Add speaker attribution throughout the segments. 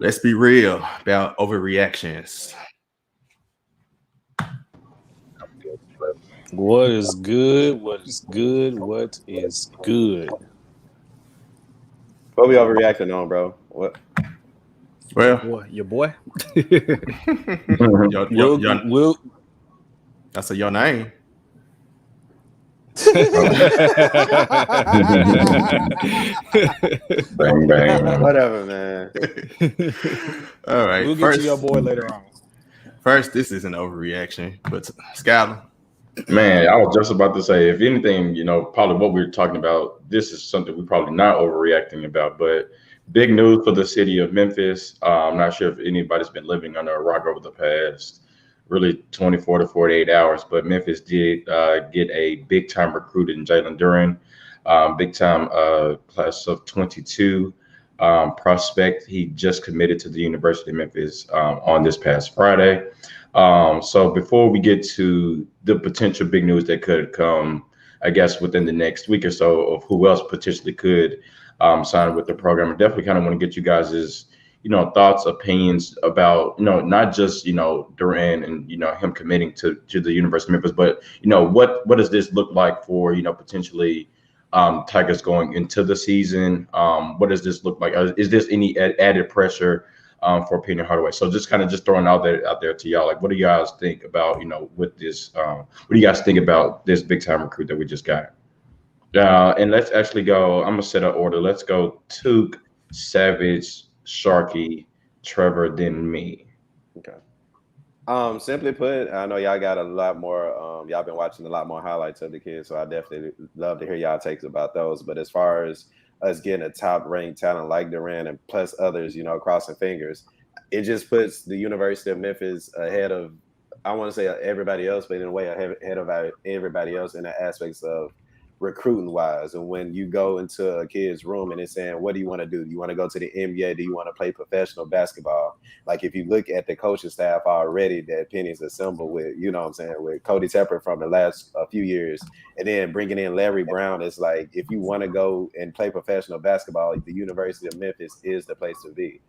Speaker 1: Let's be real about overreactions.
Speaker 2: What is good? What is good? What is good?
Speaker 3: What we overreacting on, bro? What?
Speaker 1: Well,
Speaker 4: Your boy.
Speaker 2: Will
Speaker 1: That's your name.
Speaker 5: Bang, bang.
Speaker 3: Whatever, man.
Speaker 1: All right.
Speaker 4: We'll get to your boy later on.
Speaker 1: First, this is an overreaction, but Skylar.
Speaker 5: Man, I was just about to say, if anything, probably what we were talking about, this is something we're probably not overreacting about, but big news for the city of Memphis. I'm not sure if anybody's been living under a rock over the past really 24 to 48 hours, but Memphis did get a big-time recruit in Jalen Duren, big-time class of 22 prospect. He just committed to the University of Memphis on this past Friday. So before we get to the potential big news that could come, I guess, within the next week or so of who else potentially could sign with the program, I definitely kind of want to get you guys' thoughts, opinions about, not just, Durant and, him committing to the University of Memphis, but, what does this look like for, potentially Tigers going into the season? What does this look like? Is this any added pressure for Penny Hardaway? So just kind of throwing out there to y'all, like, what do you guys think about, with this, what do you guys think about this big time recruit that we just got? And let's actually go, I'm going to set an order. Let's go Took, Savage, Sharky, Trevor, then me.
Speaker 3: Okay. Simply put, I know y'all got a lot more. Y'all been watching a lot more highlights of the kids, so I definitely love to hear y'all takes about those. But as far as us getting a top-ranked talent like Durant and plus others, crossing fingers, it just puts the University of Memphis ahead of, I want to say everybody else, but in a way ahead of everybody else in the aspects of recruiting wise. And when you go into a kid's room and it's saying, what do you want to do? Do you want to go to the NBA? Do you want to play professional basketball? Like, if you look at the coaching staff already that Penny's assembled with, with Cody Tepper from the last few years, and then bringing in Larry Brown, it's like, if you want to go and play professional basketball, the University of Memphis is the place to be,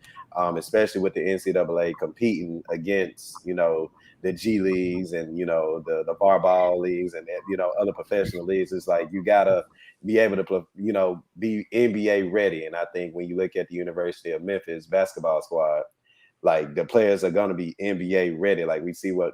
Speaker 3: especially with the NCAA competing against, the G leagues and, the bar ball leagues and, other professional leagues. It's like, you got to be able to, be NBA ready. And I think when you look at the University of Memphis basketball squad, like, the players are going to be NBA ready. Like, we see what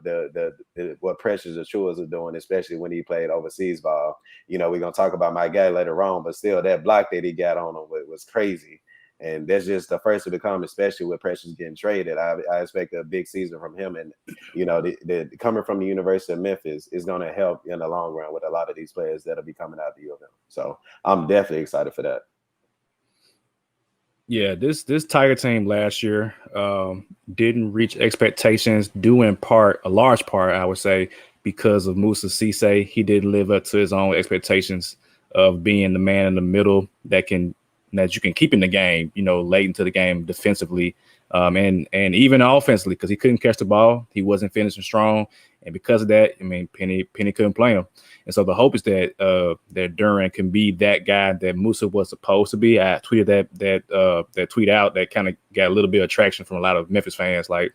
Speaker 3: what Precious Achiuwa is doing, especially when he played overseas ball. We're going to talk about my guy later on, but still that block that he got on him was crazy. And that's just the first to become, especially with Precious getting traded. I expect a big season from him. And, the coming from the University of Memphis is going to help in the long run with a lot of these players that'll be coming out the U of M. So I'm definitely excited for that.
Speaker 4: Yeah, this Tiger team last year didn't reach expectations, due in part, a large part, I would say, because of Musa Cisse. He didn't live up to his own expectations of being the man in the middle that you can keep in the game, late into the game defensively, and even offensively, because he couldn't catch the ball. He wasn't finishing strong. And because of that, Penny couldn't play him. And so the hope is that Duren can be that guy that Musa was supposed to be. I tweeted that tweet out that kind of got a little bit of traction from a lot of Memphis fans. Like,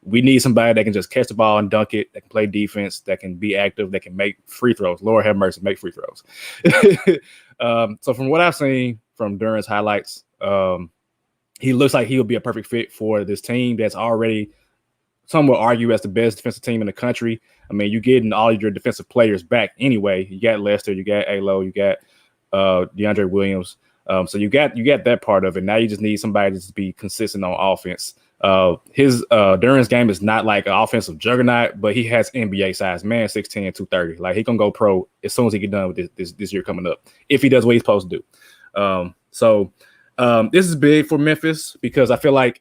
Speaker 4: we need somebody that can just catch the ball and dunk it, that can play defense, that can be active, that can make free throws. Lord have mercy, make free throws. So from what I've seen from Duren's highlights, he looks like he'll be a perfect fit for this team that's already, some will argue, as the best defensive team in the country. You're getting all your defensive players back anyway. You got Lester, you got Alo, you got DeAndre Williams. So you got that part of it. Now you just need somebody to be consistent on offense. Duren's game is not like an offensive juggernaut, but he has NBA size, man, 6'10", 230. Like, he can go pro as soon as he get done with this year coming up, if he does what he's supposed to do. So this is big for Memphis because I feel like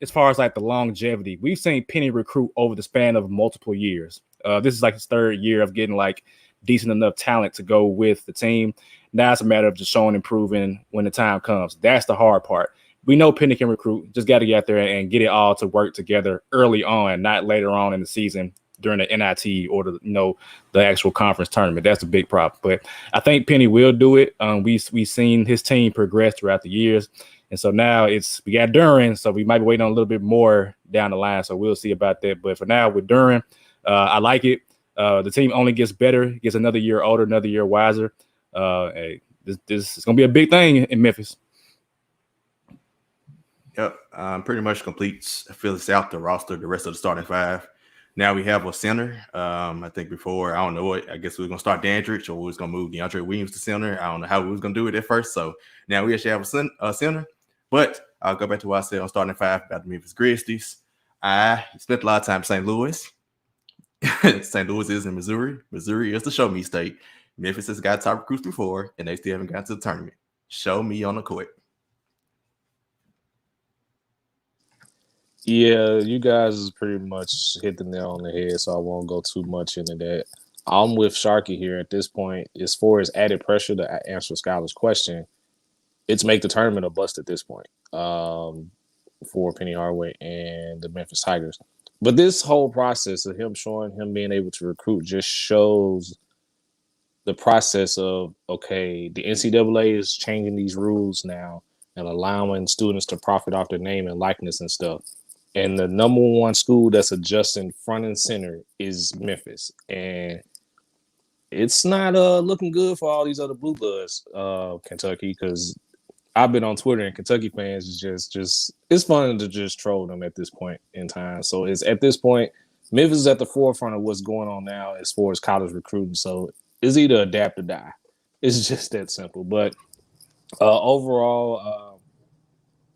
Speaker 4: as far as like the longevity, we've seen Penny recruit over the span of multiple years. This is like his third year of getting like decent enough talent to go with the team. Now it's a matter of just showing improving when the time comes. That's the hard part. We know Penny can recruit. Just got to get out there and get it all to work together early on, not later on in the season during the NIT or the actual conference tournament. That's a big problem. But I think Penny will do it. We've seen his team progress throughout the years. And so now we got Duren, so we might be waiting on a little bit more down the line. So we'll see about that. But for now, with Duren, I like it. The team only gets better, gets another year older, another year wiser. Hey, this is going to be a big thing in Memphis.
Speaker 1: Yep, pretty much completes fills out the roster, the rest of the starting five. Now we have a center. I think before, I don't know what, I guess we were going to start Dandridge or we was going to move DeAndre Williams to center. I don't know how we was going to do it at first. So now we actually have a center. But I'll go back to what I said on starting five about the Memphis Grizzlies. I spent a lot of time in St. Louis. St. Louis is in Missouri. Missouri is the show me state. Memphis has got top recruits before, and they still haven't gotten to the tournament. Show me on the court.
Speaker 2: Yeah, you guys pretty much hit the nail on the head, so I won't go too much into that. I'm with Sharky here at this point. As far as added pressure to answer Skylar's question, it's make the tournament or bust at this point for Penny Hardaway and the Memphis Tigers. But this whole process of him being able to recruit just shows the process of, okay, the NCAA is changing these rules now and allowing students to profit off their name and likeness and stuff. And the number one school that's adjusting front and center is Memphis. And it's not looking good for all these other blue bloods, Kentucky, because I've been on Twitter and Kentucky fans is just it's fun to just troll them at this point in time. So it's at this point, Memphis is at the forefront of what's going on now as far as college recruiting. So it's either adapt or die. It's just that simple. But overall,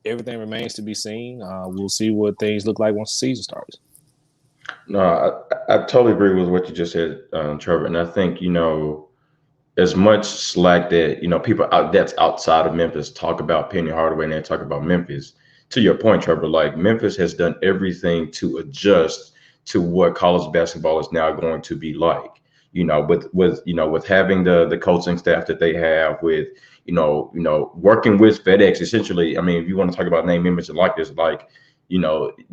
Speaker 2: everything remains to be seen. We'll see what things look like once the season starts.
Speaker 5: No, I totally agree with what you just said, Trevor. And I think, as much slack that, people that's outside of Memphis talk about Penny Hardaway and they talk about Memphis. To your point, Trevor, like Memphis has done everything to adjust to what college basketball is now going to be like. With having the coaching staff that they have, with working with FedEx, essentially. I mean, if you want to talk about name, image, and likeness, like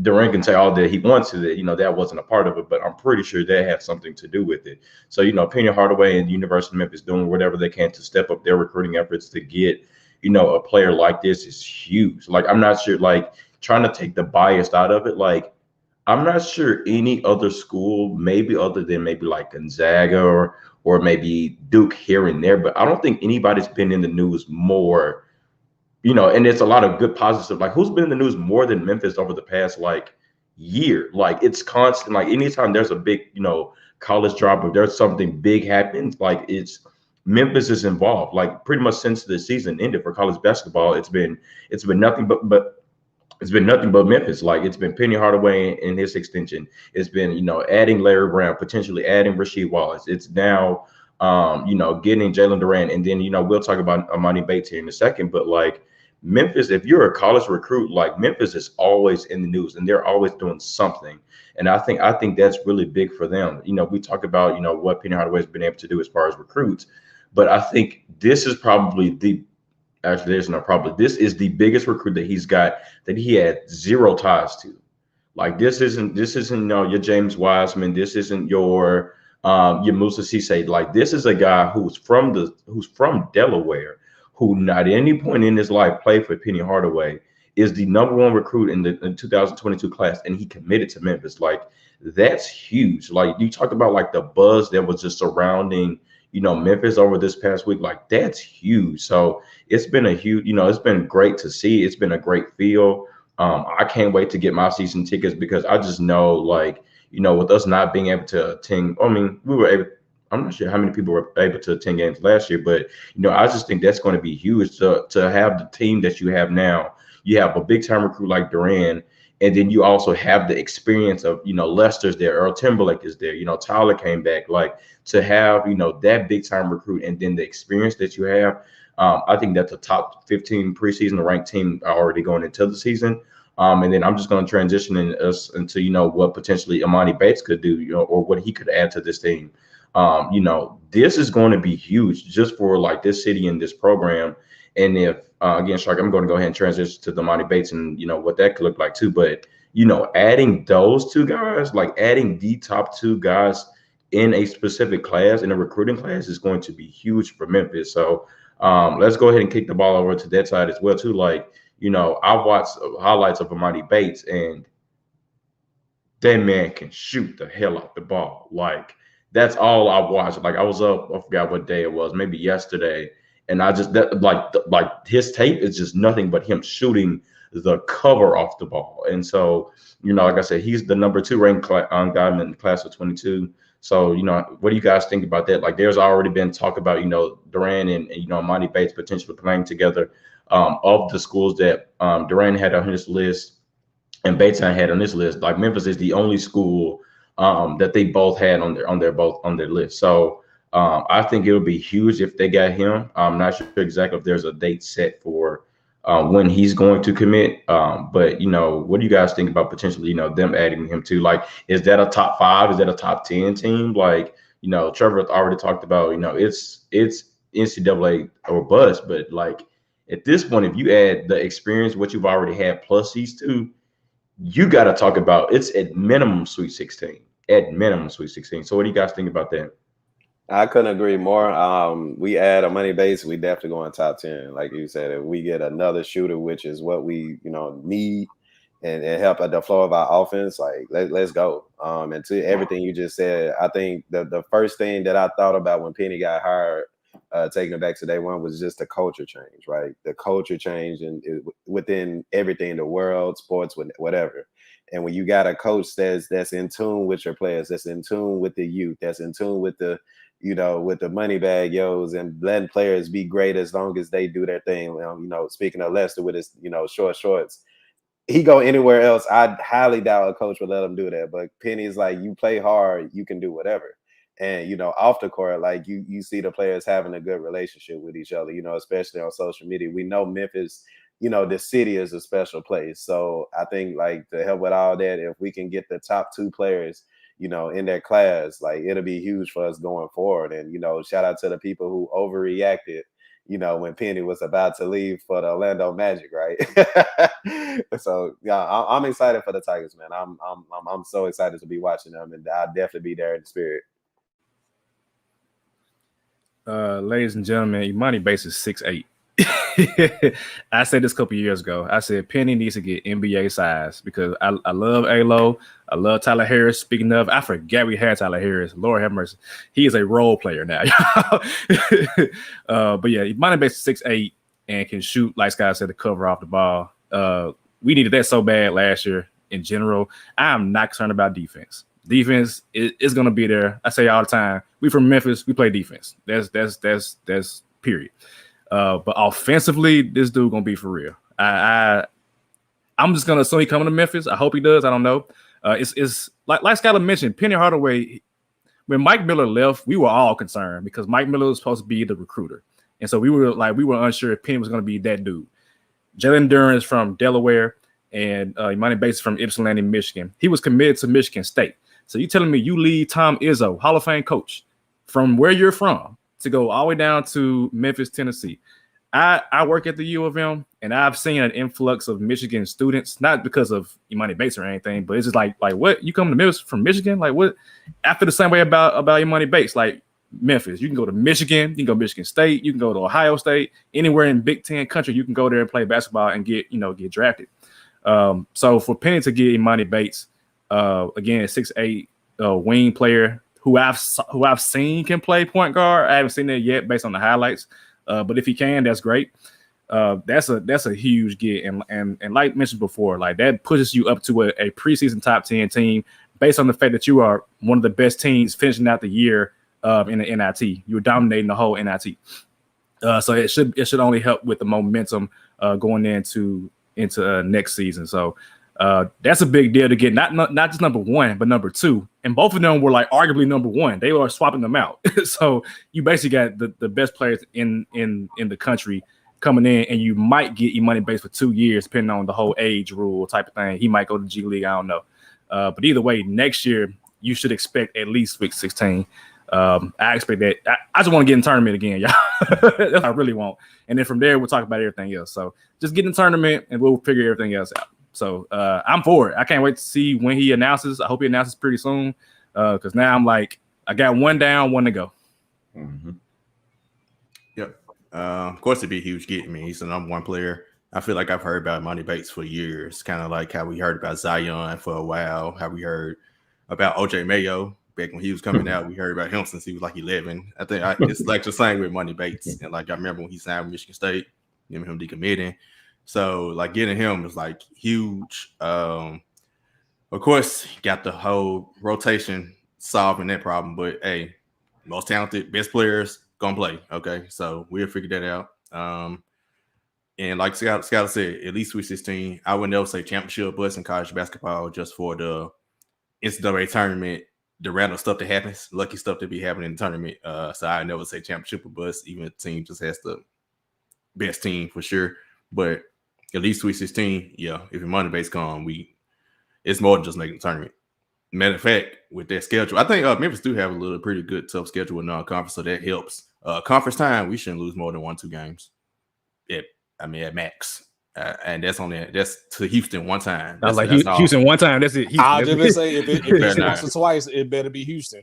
Speaker 5: Durant can say all that he wants to that, that wasn't a part of it, but I'm pretty sure they had something to do with it. So, Penny Hardaway and the University of Memphis doing whatever they can to step up their recruiting efforts to get, a player like this is huge. Like, I'm not sure, like, trying to take the bias out of it, like, I'm not sure any other school, maybe other than maybe like Gonzaga or maybe Duke here and there, but I don't think anybody's been in the news more, and it's a lot of good positive. Like, who's been in the news more than Memphis over the past year? Like, it's constant. Like, anytime there's a big, college drop or there's something big happens, like it's Memphis is involved. Like, pretty much since the season ended for college basketball, it's been nothing but it's been nothing but Memphis. Like, it's been Penny Hardaway and his extension. It's been, adding Larry Brown, potentially adding Rasheed Wallace. It's now, getting Jalen Duren. And then, we'll talk about Emoni Bates here in a second. But, like, Memphis, if you're a college recruit, like, Memphis is always in the news and they're always doing something. And I think that's really big for them. We talk about, what Penny Hardaway has been able to do as far as recruits. But I think this is probably this is the biggest recruit that he's got that he had zero ties to. Like, this isn't your James Wiseman. This isn't your Musa Cisse. Like, this is a guy who's from Delaware, who not at any point in his life played for Penny Hardaway, is the number one recruit in the 2022 class, and he committed to Memphis. Like, that's huge. Like, you talk about like the buzz that was just surrounding Memphis over this past week, like, that's huge. So it's been it's been great to see. It's been a great feel. I can't wait to get my season tickets because I just know, like, with us not being able to attend, I mean, I'm not sure how many people were able to attend games last year, but, I just think that's going to be huge to have the team that you have now. You have a big time recruit like Durant, and then you also have the experience of, Lester's there, Earl Timberlake is there, Tyler came back. Like, to have, that big time recruit and then the experience that you have, I think that's a top 15 preseason ranked team already going into the season. And then I'm just going to transition us into, what potentially Emoni Bates could do, or what he could add to this team. This is going to be huge just for like this city and this program. And if, again, Shark, I'm going to go ahead and transition to the Emoni Bates and, what that could look like too. But, adding those two guys, like adding the top two guys in a specific class, in a recruiting class, is going to be huge for Memphis. So let's go ahead and kick the ball over to that side as well too. Like, I watched highlights of Emoni Bates, and that man can shoot the hell out the ball. Like, that's all I watched. Like, I was up, I forgot what day it was, maybe yesterday, and I just like his tape is just nothing but him shooting the cover off the ball. And so, like I said, he's the number 2 ranked guy in the class of 22. So, what do you guys think about that? Like, there's already been talk about, Durant and Emoni Bates potentially playing together. Of the schools that Durant had on his list and Bates had on this list, like Memphis is the only school that they both had on their list. So I think it would be huge if they got him. I'm not sure exactly if there's a date set for when he's going to commit. But what do you guys think about potentially them adding him to? Like, is that a top 5? Is that a top 10 team? Like, Trevor already talked about it's NCAA or bust, but like, at this point, if you add the experience, what you've already had, plus these two, you got to talk about it's at minimum Sweet 16. At minimum Sweet 16. So what do you guys think about that?
Speaker 3: I couldn't agree more. We add Emoni Bates, we definitely go in top 10. Like you said, if we get another shooter, which is what we need, and help at the flow of our offense, like let's go. And to everything you just said, I think the first thing that I thought about when Penny got hired, taking it back to day one, was just the culture change, right? The culture change and within everything, the world, sports, whatever. And when you got a coach that's in tune with your players, that's in tune with the youth, that's in tune with the with the money bag yos, and letting players be great as long as they do their thing. Speaking of Lester with his short shorts, he go anywhere else, I highly doubt a coach would let him do that. But Penny's like, you play hard, you can do whatever. And off the court, like you see the players having a good relationship with each other, especially on social media. We know Memphis, the city is a special place. So I think, like, to help with all that, if we can get the top 2 players, in their class, like, it'll be huge for us going forward. And shout out to the people who overreacted, when Penny was about to leave for the Orlando Magic, right? So yeah, I'm excited for the Tigers, man. I'm so excited to be watching them, and I'll definitely be there in the spirit.
Speaker 4: Ladies and gentlemen, Emoni Bates is 6'8". I said this a couple years ago. I said Penny needs to get NBA size, because I love A-Lo. I love Tyler Harris. Speaking of, I forgot we had Tyler Harris. Lord have mercy. He is a role player now. But yeah, Emoni Bates is 6'8" and can shoot, like Scott said, the cover off the ball. We needed that so bad last year in general. I'm not concerned about defense. Defense is going to be there. I say all the time, we from Memphis, we play defense. That's period. But offensively, this dude going to be for real. I'm just going to assume he coming to Memphis. I hope he does. I don't know. It's like Skylar mentioned, Penny Hardaway, when Mike Miller left, we were all concerned because Mike Miller was supposed to be the recruiter. And so we were unsure if Penny was going to be that dude. Jalen Duren is from Delaware, and Emoni Bates from Ypsilanti, Michigan. He was committed to Michigan State. So you telling me you leave Tom Izzo, Hall of Fame coach, from where you're from to go all the way down to Memphis, Tennessee? I work at the U of M, and I've seen an influx of Michigan students, not because of Emoni Bates or anything, but it's just like what? You come to Memphis from Michigan? Like what? I feel the same way about Emoni Bates. Like Memphis, you can go to Michigan, you can go to Michigan State, you can go to Ohio State, anywhere in Big Ten country, you can go there and play basketball and get drafted. So for Penny to get Emoni Bates, again, 6'8", wing player who I've seen can play point guard. I haven't seen that yet based on the highlights. But if he can, that's great. That's a huge get. And like mentioned before, like that pushes you up to a preseason top 10 team based on the fact that you are one of the best teams finishing out the year in the NIT. You're dominating the whole NIT. So it should only help with the momentum going into next season. So that's a big deal to get not just number 1, but number 2. And both of them were like arguably number 1. They were swapping them out. So you basically got the best players in the country coming in, and you might get Emoni Bates for 2 years, depending on the whole age rule type of thing. He might go to G League. I don't know. But either way, next year you should expect at least Week 16. I expect that. I just want to get in the tournament again, y'all. That's what I really want. And then from there, we'll talk about everything else. So just get in the tournament, and we'll figure everything else out. So I'm for it. I can't wait to see when he announces. I hope he announces pretty soon, because now I'm like, I got one down, one to go.
Speaker 1: Mm-hmm. Yep. Of course, it'd be a huge get. I mean, he's the number one player. I feel like I've heard about Emoni Bates for years, kind of like how we heard about Zion for a while, how we heard about OJ Mayo back when he was coming out. We heard about him since he was like 11. I think it's like the same with Emoni Bates. And like I remember when he signed with Michigan State, him decommitting. So like getting him was like huge. Of course, got the whole rotation solving that problem, but hey, most talented, best players gonna play. Okay, so we'll figure that out. And like Scott said, at least Sweet 16. I would never say championship, but in college basketball, just for the NCAA tournament, the random stuff that happens, lucky stuff that be happening in the tournament. So I never say championship or bust. Even a team just has the best team for sure. But at least Sweet 16, yeah. If Emoni Bates come, it's more than just making the tournament. Matter of fact, with that schedule, I think Memphis do have a pretty good tough schedule with non-conference, so that helps. Conference time, we shouldn't lose more than 1-2 games. At max. And that's to Houston one time.
Speaker 4: I was like, Houston one time. That's it.
Speaker 2: I was just say if it's once or twice, it better be Houston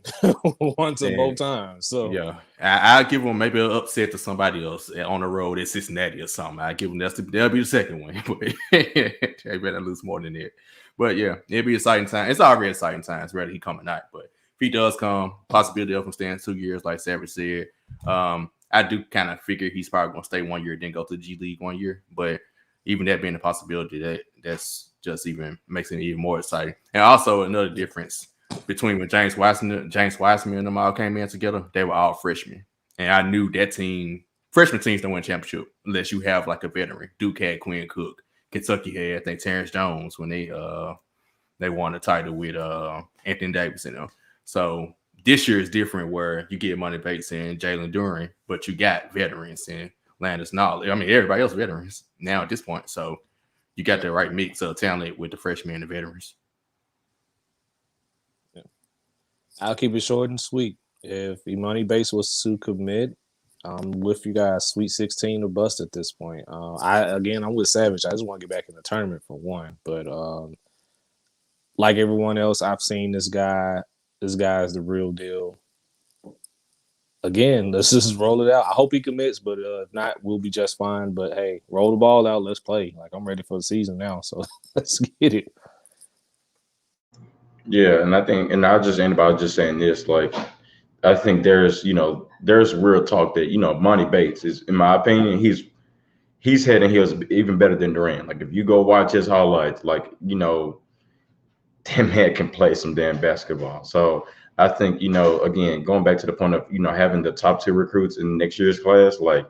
Speaker 2: once or both times. So
Speaker 1: yeah, I'll give them maybe an upset to somebody else on the road at Cincinnati or something. I give them that'll be the second one, but they better lose more than that. But yeah, it'll be exciting time. It's already exciting times, whether he come or not. But if he does come, possibility of him staying 2 years, like Savage said. I do kind of figure he's probably gonna stay 1 year, then go to G League 1 year, but. Even that being a possibility, that's just even makes it even more exciting. And also another difference between when James Wiseman and them all came in together, they were all freshmen. And I knew that freshman teams don't win championship unless you have like a veteran. Duke had Quinn Cook. Kentucky had, I think, Terrence Jones when they won the title with Anthony Davis in them. So this year is different where you get Emoni Bates and Jalen Duren, but you got veterans and Landis Knowledge. I mean, everybody else veterans now at this point. So you got the right mix of talent with the freshmen and the veterans.
Speaker 2: Yeah. I'll keep it short and sweet. If Emoni Bates was to commit, I'm with you guys. Sweet 16 or bust at this point. I'm with Savage. I just want to get back in the tournament for one. But like everyone else, I've seen this guy. This guy is the real deal. Again, let's just roll it out. I hope he commits, but if not, we'll be just fine. But hey, roll the ball out. Let's play. Like, I'm ready for the season now, so let's get it.
Speaker 5: Yeah, and I think, and I'll just end by just saying this. Like, I think there's real talk that Emoni Bates is, in my opinion, he's head and heels even better than Durant. Like, if you go watch his highlights, like damn man can play some damn basketball. So. I think, again, going back to the point of, having the top 2 recruits in next year's class, like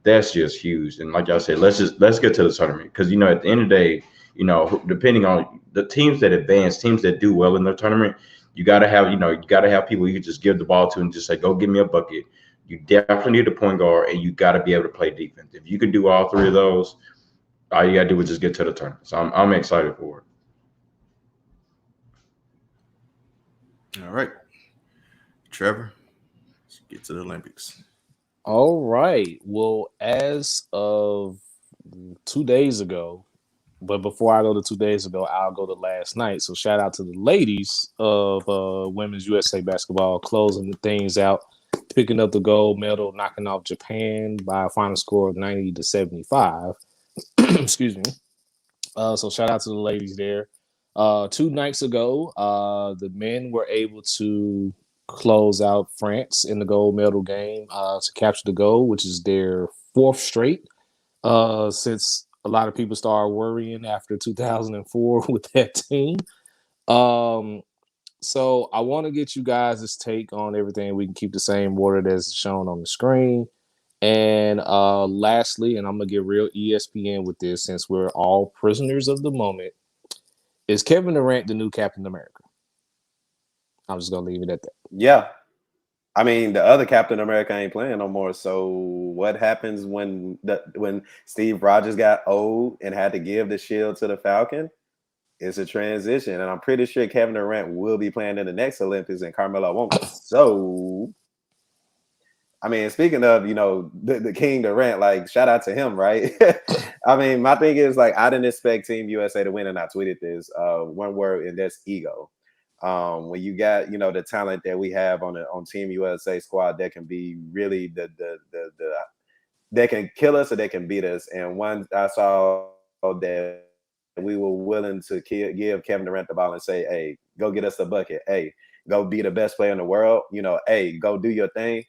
Speaker 5: that's just huge. And like y'all said, let's get to the tournament. Because, at the end of the day, depending on the teams that advance, teams that do well in the tournament, you got to have people you can just give the ball to and just say, go give me a bucket. You definitely need a point guard and you got to be able to play defense. If you can do all 3 of those, all you got to do is just get to the tournament. So I'm excited for
Speaker 1: it. All right. Trevor, let's get to the Olympics.
Speaker 2: All right. Well, as of 2 days ago, but before I go to 2 days ago, I'll go to last night. So shout out to the ladies of Women's USA basketball closing the things out, picking up the gold medal, knocking off Japan by a final score of 90-75. Excuse me. So shout out to the ladies there. 2 nights ago, the men were able to close out France in the gold medal game to capture the gold, which is their 4th straight since a lot of people started worrying after 2004 with that team. So I want to get you guys' take on everything. We can keep the same order as shown on the screen. And lastly, and I'm going to get real ESPN with this since we're all prisoners of the moment, is Kevin Durant the new Captain America? I'm just going to leave it at that.
Speaker 3: Yeah. I mean, the other Captain America ain't playing no more. So what happens when Steve Rogers got old and had to give the shield to the Falcon? It's a transition, and I'm pretty sure Kevin Durant will be playing in the next Olympics, and Carmelo won't. So, I mean, speaking of, the King Durant, like, shout out to him, right? I mean, my thing is, like, I didn't expect Team USA to win, and I tweeted this one word, and that's ego. When you got, the talent that we have on Team USA squad that can be really they can kill us or they can beat us. And once I saw that we were willing to give Kevin Durant the ball and say, hey, go get us the bucket. Hey, go be the best player in the world. Hey, go do your thing.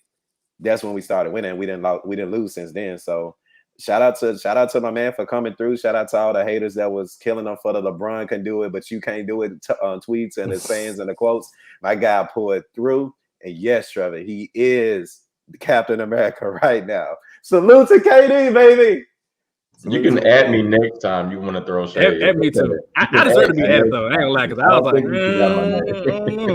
Speaker 3: That's when we started winning. We didn't lose since then. So shout out to my man for coming through. Shout out to all the haters that was killing them for the LeBron can do it, but you can't do it on tweets and the sayings and the quotes. My guy pulled through. And yes, Trevor, he is the Captain America right now. Salute to KD, baby.
Speaker 5: You can add me next time you want to throw shade.
Speaker 4: Add me too. I deserve to be added though. I ain't gonna lie, because I was like,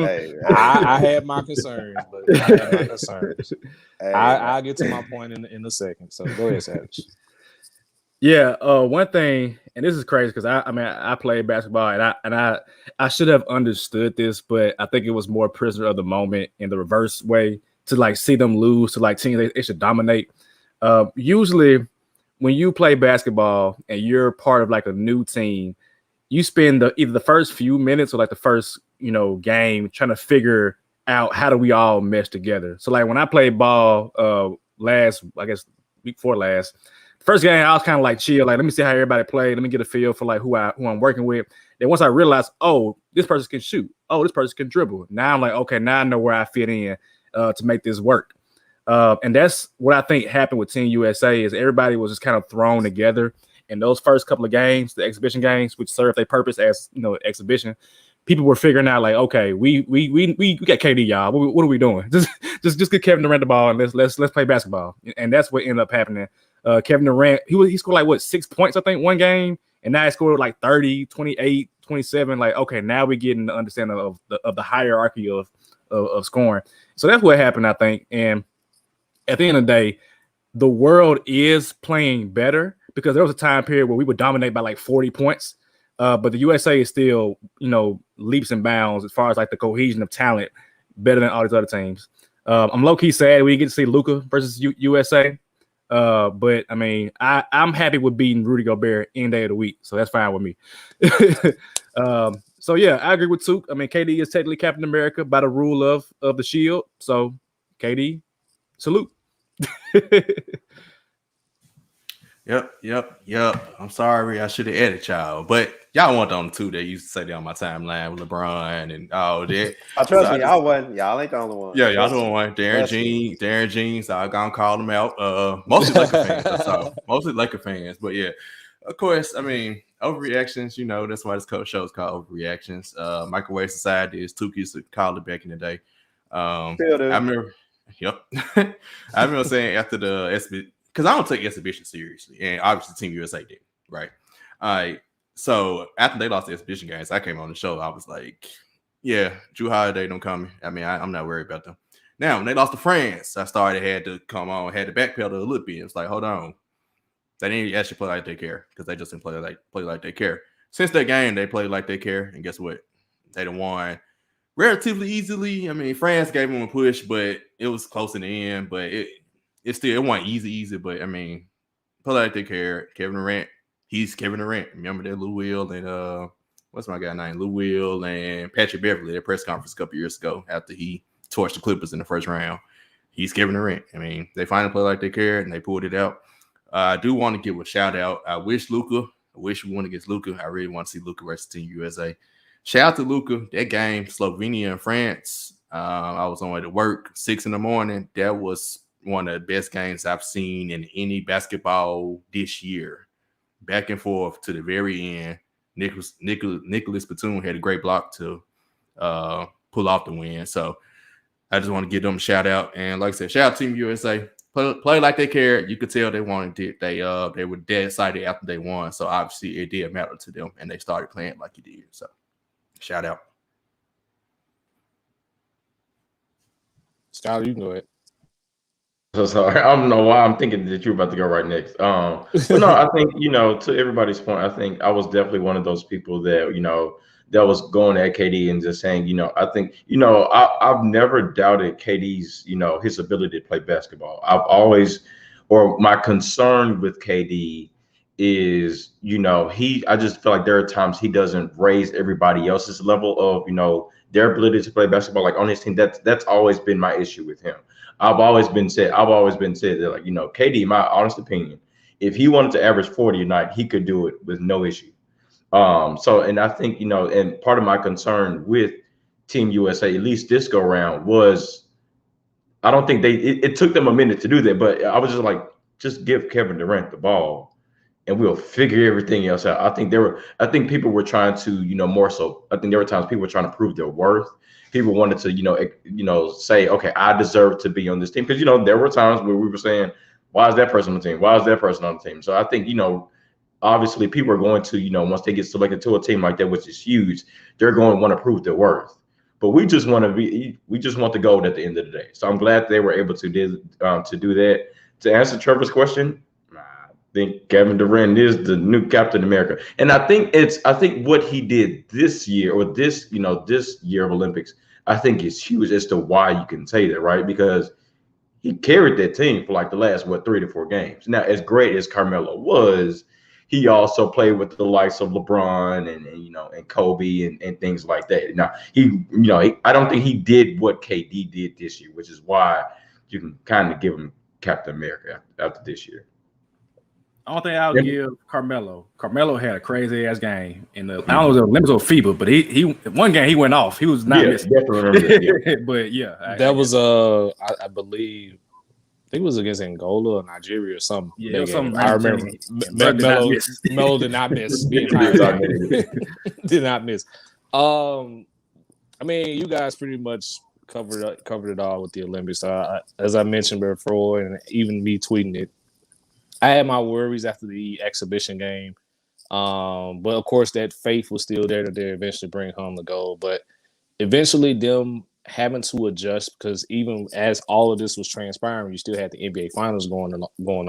Speaker 3: Hey,
Speaker 2: I had my concerns, but I had my concerns.
Speaker 3: hey,
Speaker 2: I'll get to my point in a second. So go ahead, Savage.
Speaker 4: Yeah, one thing, and this is crazy because I played basketball and I should have understood this, but I think it was more prisoner of the moment in the reverse way to like see them lose to like teams they should dominate. Usually when you play basketball and you're part of like a new team, you spend either the first few minutes or like the first, game trying to figure out how do we all mesh together. So like when I played ball week before last, first game I was kind of like chill, like let me see how everybody played, let me get a feel for like who I'm working with. Then once I realized, oh, this person can shoot, oh, this person can dribble. Now I'm like, okay, now I know where I fit in to make this work. And that's what I think happened with Team USA is everybody was just kind of thrown together in those first couple of games, the exhibition games, which served their purpose as exhibition. People were figuring out like, okay, we got KD, y'all. What are we doing? Just get Kevin Durant the ball and let's play basketball. And that's what ended up happening. Kevin Durant, he scored like 6 points, I think, one game, and now he scored like 30, 28, 27. Like, okay, now we're getting the understanding of the hierarchy of scoring. So that's what happened, I think. And at the end of the day, the world is playing better because there was a time period where we would dominate by like 40 points. But the USA is still, leaps and bounds as far as like the cohesion of talent better than all these other teams. I'm low-key sad we didn't get to see Luka versus USA. But I mean, I'm happy with beating Rudy Gobert any day of the week. So that's fine with me. So yeah, I agree with Took. I mean, KD is technically Captain America by the rule of the shield. So KD, salute.
Speaker 1: Yep. I'm sorry. I should have added y'all, but y'all weren't on the two that used to say that on my timeline with LeBron and all that.
Speaker 3: I trust me, y'all wasn't. Y'all ain't the only one.
Speaker 1: Yeah, y'all doing one. Darren Jeans. I gonna call them out. Mostly Laker fans. But yeah, of course. I mean, overreactions. That's why this show is called Overreactions. Microwave Society is Took used to call it back in the day. I remember. Yep. I remember saying after the SB. Because I don't take exhibition seriously, and obviously Team USA did, right? All right. So after they lost the exhibition games, I came on the show. I was like, "Yeah, Drew Holiday don't come. I mean, I'm not worried about them." Now when they lost to France, I had to come on, had to backpedal a little bit. It's like, hold on, they didn't actually play like they care because they just didn't play like they care. Since that game, they played like they care, and guess what? They done won relatively easily. I mean, France gave them a push, but it was close in the end. But it wasn't easy, but I mean, play like they care. Kevin Durant, he's Kevin Durant. Remember that Lou Will and what's my guy name? Lou Will and Patrick Beverly, their press conference a couple years ago after he torched the Clippers in the first round. He's Kevin Durant. I mean, they finally play like they care and they pulled it out. I do want to give a shout out. I wish we won against Luka. I really want to see Luka versus Team USA. Shout out to Luka. That game, Slovenia and France. I was on my way to work 6 a.m. That was one of the best games I've seen in any basketball this year. Back and forth to the very end. Nicholas Batum had a great block to pull off the win. So I just want to give them a shout out. And like I said, shout out to Team USA. Play like they cared. You could tell they wanted it. They were dead excited after they won. So obviously it did matter to them, and they started playing like it did. So shout out.
Speaker 2: Skyler, you can go ahead.
Speaker 5: So sorry, I don't know why I'm thinking that you're about to go right next. But no, I think to everybody's point, I think I was definitely one of those people that that was going at KD and just saying, I think I've never doubted KD's his ability to play basketball. I've always, or my concern with KD is I just feel like there are times he doesn't raise everybody else's level of their ability to play basketball like on his team. That's always been my issue with him. I've always been said that, like, KD, my honest opinion, if he wanted to average 40 a night, he could do it with no issue. And I think, and part of my concern with Team USA, at least this go round, was I don't think it took them a minute to do that, but I was just like, just give Kevin Durant the ball and we'll figure everything else out. I think people were trying to, more so, I think there were times people were trying to prove their worth. People wanted to, say, okay, I deserve to be on this team. Because, there were times where we were saying, why is that person on the team? Why is that person on the team? So I think, obviously people are going to, once they get selected to a team like that, which is huge, they're going to want to prove their worth. But we just want the gold at the end of the day. So I'm glad they were able to do that. To answer Trevor's question, I think Kevin Durant is the new Captain America. And I think what he did this year, or this year of Olympics, I think is huge as to why you can say that, right? Because he carried that team for like the last 3 to 4 games. Now, as great as Carmelo was, he also played with the likes of LeBron and Kobe and things like that. Now, I don't think he did what KD did this year, which is why you can kind of give him Captain America after this year.
Speaker 4: I don't think I'll give Carmelo. Carmelo had a crazy ass game in the. I don't know if it was Olympics or FIBA, but he one game he went off. He was not missing.
Speaker 5: Definitely remember that.
Speaker 4: But yeah,
Speaker 2: that was I believe. I think it was against Angola or Nigeria or something.
Speaker 4: Yeah, something.
Speaker 2: I remember Melo did not miss. Did not miss. I mean, you guys pretty much covered it all with the Olympics. As I mentioned before, and even me tweeting it, I had my worries after the exhibition game. But of course, that faith was still there that they eventually bring home the gold. But eventually, them having to adjust, because even as all of this was transpiring, you still had the NBA Finals going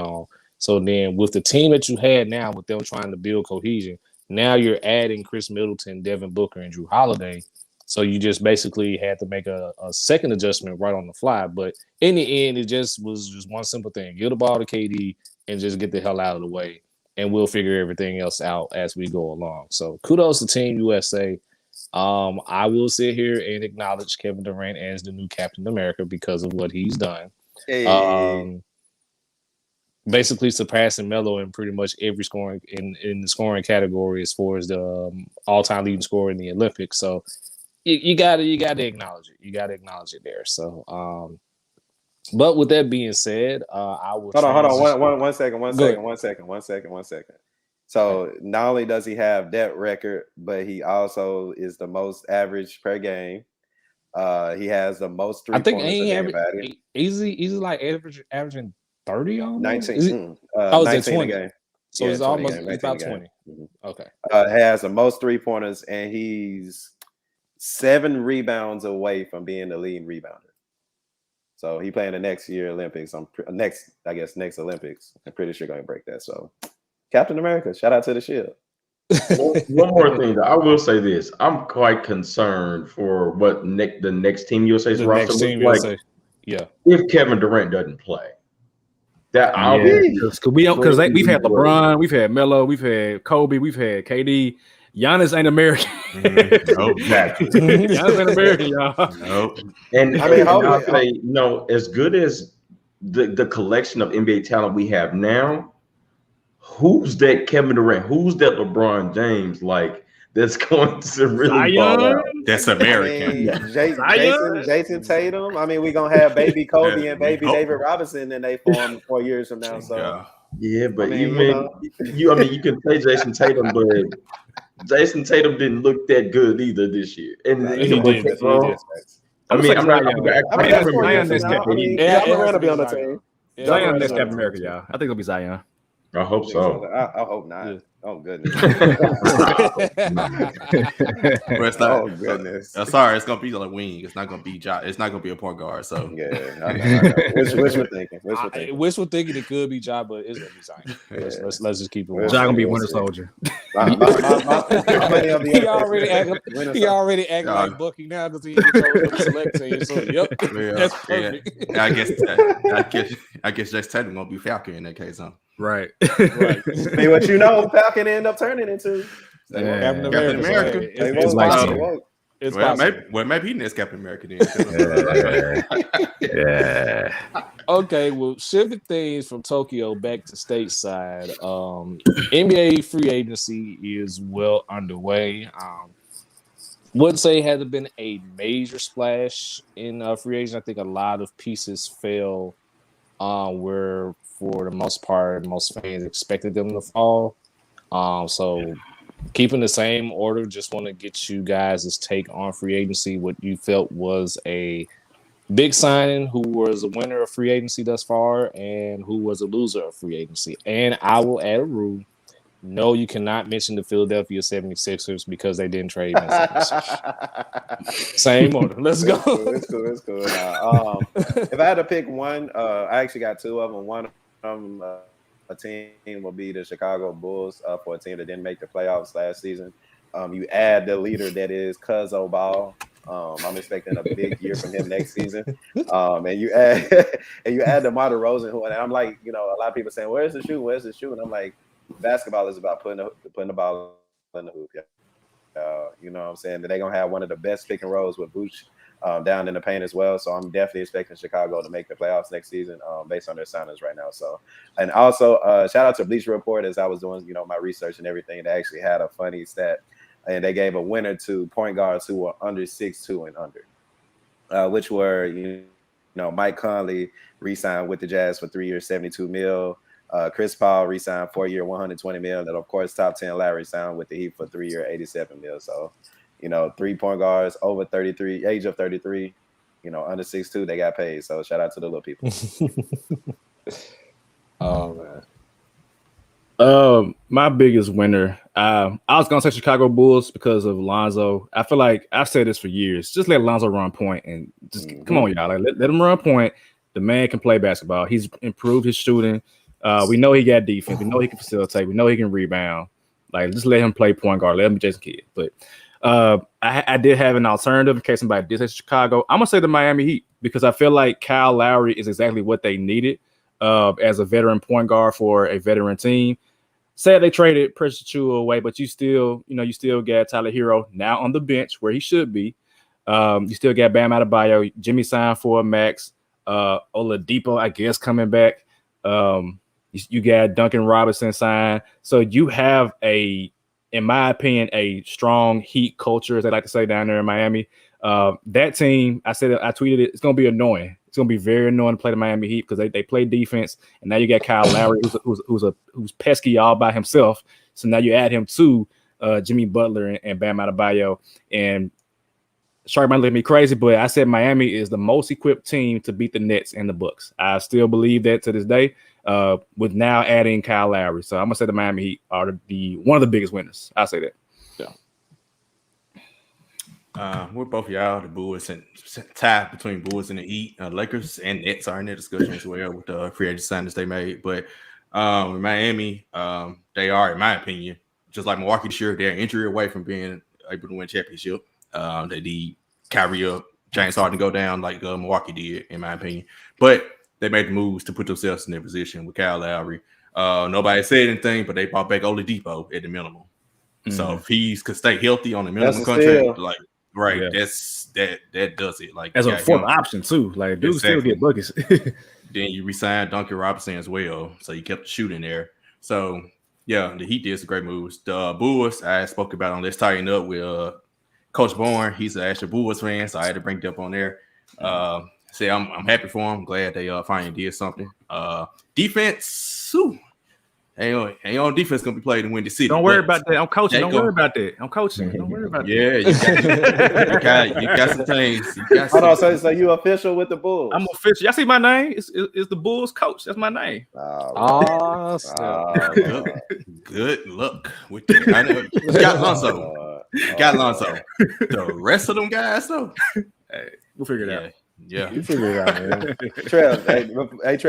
Speaker 2: on. So then with the team that you had now, with them trying to build cohesion, now you're adding Chris Middleton, Devin Booker, and Drew Holiday. So you just basically had to make a second adjustment right on the fly. But in the end, it just was just one simple thing. Give the ball to KD and just get the hell out of the way. And we'll figure everything else out as we go along. So kudos to Team USA. I will sit here and acknowledge Kevin Durant as the new Captain America because of what he's done.
Speaker 3: Hey.
Speaker 2: Basically surpassing Melo in pretty much every scoring in the scoring category as far as the all-time leading scorer in the Olympics. So you gotta acknowledge it. You gotta acknowledge it there. So but with that being said, I will
Speaker 3: hold on. One second. So not only does he have that record, but he also is the most average per game. He has the most 3 pointers. I think
Speaker 2: he's like averaging 30 on
Speaker 3: 19.
Speaker 2: 20
Speaker 3: game.
Speaker 2: So it's almost about 20.
Speaker 3: Mm-hmm.
Speaker 2: Okay.
Speaker 3: Has the most 3-pointers, and he's 7 rebounds away from being the leading rebounder. So he playing the next year Olympics. Next Olympics. I'm pretty sure going to break that. So Captain America, shout out to the Shield.
Speaker 5: One more thing, I will say this: I'm quite concerned for what the next Team USA's roster looks like.
Speaker 2: Yeah,
Speaker 5: if Kevin Durant doesn't play,
Speaker 4: because we've had LeBron, we've had Melo, we've had Kobe, we've had KD. Giannis ain't American.
Speaker 5: Nope, exactly.
Speaker 4: Giannis ain't American, y'all.
Speaker 5: Nope. And I mean, I'll say, as good as the collection of NBA talent we have now, who's that Kevin Durant? Who's that LeBron James? Like, that's going to really ball out.
Speaker 1: That's American.
Speaker 3: Jason Tatum. I mean, we're gonna have baby Kobe and baby David Robinson in they form 4 years from now. So
Speaker 5: yeah, but you can say Jason Tatum, but Jason Tatum didn't look that good either this year. And
Speaker 2: he did.
Speaker 5: I mean, I'm not
Speaker 4: Zion next Captain.
Speaker 3: Zion to be on the team.
Speaker 4: Zion next Captain America, y'all. I think it'll be Zion.
Speaker 5: I hope so.
Speaker 3: I hope not. Oh goodness.
Speaker 1: Well, it's not,
Speaker 3: Oh goodness.
Speaker 1: sorry, it's gonna be like wing. It's not gonna be it's not gonna be a point guard. So
Speaker 3: Yeah, I know. Wishful thinking.
Speaker 2: Wishful thinking it could be Ja, but it's gonna be Zion. Let's just keep it.
Speaker 3: Ja
Speaker 4: Ja gonna be
Speaker 3: We'll
Speaker 4: Winter
Speaker 3: see.
Speaker 4: Soldier.
Speaker 3: My money on the
Speaker 2: He already acting like Bucky now because he chose the select team. So yep,
Speaker 1: well,
Speaker 2: that's perfect.
Speaker 1: yeah, I guess Jason Tatum gonna be Falcon in that case, huh?
Speaker 4: Right.
Speaker 2: Right.
Speaker 3: See what you know, Falcon end up turning into.
Speaker 2: Captain
Speaker 1: Captain
Speaker 2: America.
Speaker 1: America.
Speaker 2: It's
Speaker 4: like
Speaker 2: possible. It's possible.
Speaker 1: Maybe he needs Captain America then.
Speaker 4: Yeah.
Speaker 2: Okay, well, shifting things from Tokyo back to stateside. NBA free agency is well underway. Wouldn't say it hasn't been a major splash in free agency. I think a lot of pieces fell where, for the most part, most fans expected them to fall. So keeping the same order, just want to get you guys' take on free agency, what you felt was a big signing, who was a winner of free agency thus far, and who was a loser of free agency. And I will add a rule. No, you cannot mention the Philadelphia 76ers because they didn't trade Memphis. Same order. Let's go.
Speaker 3: It's cool. If I had to pick one, I actually got two of them. One of them, a team will be the Chicago Bulls for a team that didn't make the playoffs last season. You add the leader that is Cuzzo Ball. I'm expecting a big year from him next season. And you add DeMar DeRozan, who, and I'm like, a lot of people saying, "Where's the shoe? Where's the shoe?" And I'm like, basketball is about putting the ball in the hoop. You know what I'm saying? They're gonna have one of the best pick and rolls with Vooch down in the paint as well. So I'm definitely expecting Chicago to make the playoffs next season based on their signings right now. So, and also shout out to Bleacher Report, as I was doing, my research and everything. They actually had a funny stat, and they gave a winner to point guards who were under 6'2" and under, which were, Mike Conley re-signed with the Jazz for 3 years, $72 million. Chris Paul re-signed 4-year, $120 million. And of course, top 10 Lowry signed with the Heat for 3-year, $87 million. So, 3 point guards over 33, age of 33, under 6'2", they got paid. So shout out to the little people.
Speaker 2: Oh man.
Speaker 4: My biggest winner, I was gonna say Chicago Bulls because of Lonzo. I feel like I've said this for years. Just let Lonzo run point and just come on, y'all. Like, let him run point. The man can play basketball. He's improved his shooting. We know he got defense. We know he can facilitate. We know he can rebound. Like, just let him play point guard. Let him be Jason Kidd. But I did have an alternative in case somebody did say Chicago. I'm gonna say the Miami Heat because I feel like Kyle Lowry is exactly what they needed as a veteran point guard for a veteran team. Sad they traded Precious Achiuwa away, but you still got Tyler Hero now on the bench where he should be. You still got Bam Adebayo, Jimmy signed for a max, Oladipo, I guess, coming back. You got Duncan Robinson signed. So you have in my opinion, a strong Heat culture, as they like to say down there in Miami. That team, I tweeted it, it's going to be annoying. It's going to be very annoying to play the Miami Heat because they play defense, and now you got Kyle Lowry, who's pesky all by himself. So now you add him to Jimmy Butler and Bam Adebayo. And Shark might look at me crazy, but I said Miami is the most equipped team to beat the Nets and the Bucks. I still believe that to this day, with now adding Kyle Lowry. So I'm gonna say the Miami Heat are one of the biggest winners. I'll say that.
Speaker 1: We're both y'all, the Bulls, and tie between Bulls and the Heat. Lakers and Nets are in their discussion as well with the free agent signings they made. But Miami, they are, in my opinion, just like Milwaukee this year, they're injury away from being able to win a championship. They need Kyrie up, James Harden go down like Milwaukee did, in my opinion. But they made the moves to put themselves in their position with Kyle Lowry. Nobody said anything, but they brought back Oladipo at the minimum. Mm-hmm. So if he could stay healthy on the minimum contract, like that does it. Like
Speaker 4: as a fourth option too. Like dude still get buckets.
Speaker 1: Then you re-signed Duncan Robinson as well, so you kept shooting there. So yeah, the Heat did some great moves. The Bulls, I spoke about on Let's Tighten Up with Coach Bourne. He's an actual Bulls fan, so I had to bring it up on there. Say I'm happy for him. Glad they finally did something. Defense, Ain't on defense gonna be played in Windy City.
Speaker 4: Don't worry about that. I'm coaching. Don't worry about that. I'm coaching. Don't worry about that.
Speaker 1: Yeah, you got some things.
Speaker 3: Hold on, so you official with the Bulls?
Speaker 4: I'm official. Y'all see my name? It's the Bulls coach. That's my name.
Speaker 1: Good luck with that. I know you got Lonzo. The rest of them guys, though.
Speaker 4: Hey, we'll figure it out.
Speaker 1: Yeah,
Speaker 2: You figure it out, man.
Speaker 3: Trev, hey,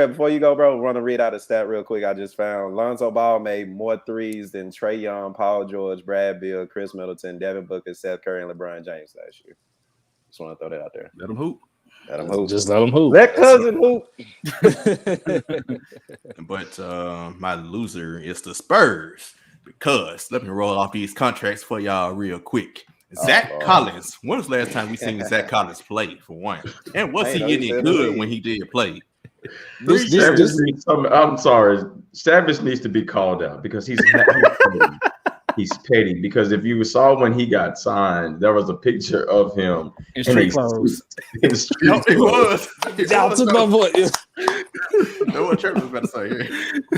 Speaker 3: before you go, bro, I want to read out a stat real quick. I just found Lonzo Ball made more threes than Trae Young, Paul George, Brad Beal, Chris Middleton, Devin Booker, Seth Curry, and LeBron James last year. Just want to throw that out there.
Speaker 4: Let them hoop.
Speaker 2: Just let them hoop.
Speaker 3: Let cousin hoop.
Speaker 1: But my loser is the Spurs because let me roll off these contracts for y'all real quick. Zach Collins. When was the last time we seen Zach Collins play for one? And was he getting good when he did play?
Speaker 5: I'm sorry. Savage needs to be called out because he's petty. Because if you saw when he got signed, there was a picture of him
Speaker 4: in street clothes.
Speaker 1: No, it was.
Speaker 2: Y'all took my voice.
Speaker 1: No what Trevor was about to say here.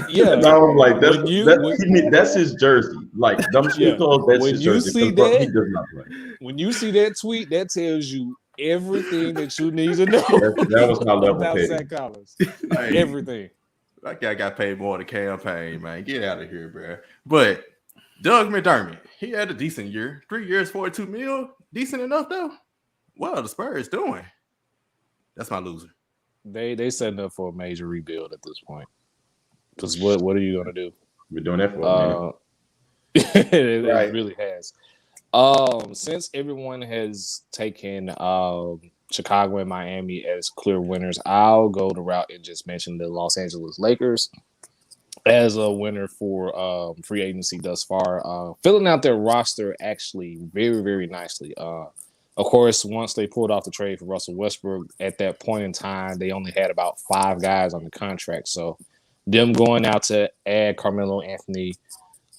Speaker 2: Yeah,
Speaker 5: no, I'm like that's his jersey. Like them street clothes. That's his jersey.
Speaker 2: See
Speaker 5: he does not play.
Speaker 2: When you see that tweet, that tells you everything that you need to know.
Speaker 5: That was my level
Speaker 2: about
Speaker 5: petty.
Speaker 2: Zach Collins.
Speaker 1: Hey,
Speaker 2: Everything.
Speaker 1: That guy got paid more to campaign, man. Get out of here, bro. But Doug McDermott, he had a decent year. 3 years, $42 million. Decent enough, though. What are the Spurs doing? That's my loser.
Speaker 2: They setting up for a major rebuild at this point. Because what are you gonna do?
Speaker 5: We're doing that for a minute.
Speaker 2: It really has. Since everyone has taken Chicago and Miami as clear winners, I'll go the route and just mention the Los Angeles Lakers as a winner for free agency thus far. Filling out their roster actually very, very nicely. Of course, once they pulled off the trade for Russell Westbrook, at that point in time, they only had about 5 guys on the contract. So them going out to add Carmelo Anthony,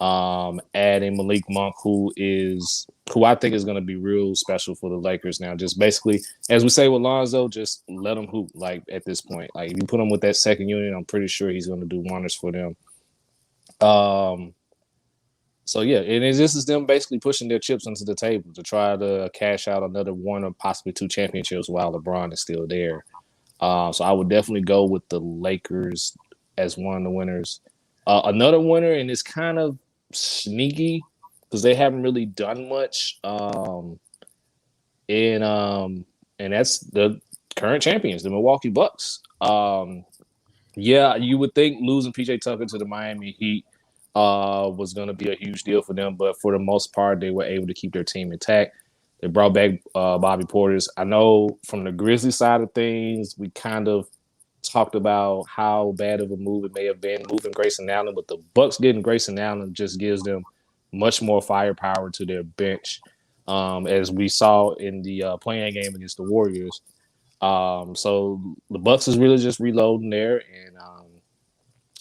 Speaker 2: adding Malik Monk, who I think is going to be real special for the Lakers now. Just basically, as we say with Lonzo, just let him hoop. Like at this point, like if you put him with that second unit, I'm pretty sure he's going to do wonders for them. So yeah, and this is them basically pushing their chips onto the table to try to cash out another 1 or possibly 2 championships while LeBron is still there. So I would definitely go with the Lakers as one of the winners. Another winner, and it's kind of sneaky because they haven't really done much. And that's the current champions, the Milwaukee Bucks. Yeah, you would think losing PJ Tucker to the Miami Heat was going to be a huge deal for them, but for the most part, they were able to keep their team intact. They brought back Bobby Portis. I know from the Grizzlies side of things, we kind of talked about how bad of a move it may have been moving Grayson Allen, but the Bucks getting Grayson Allen just gives them much more firepower to their bench, as we saw in the playing game against the Warriors. So the Bucks is really just reloading there. And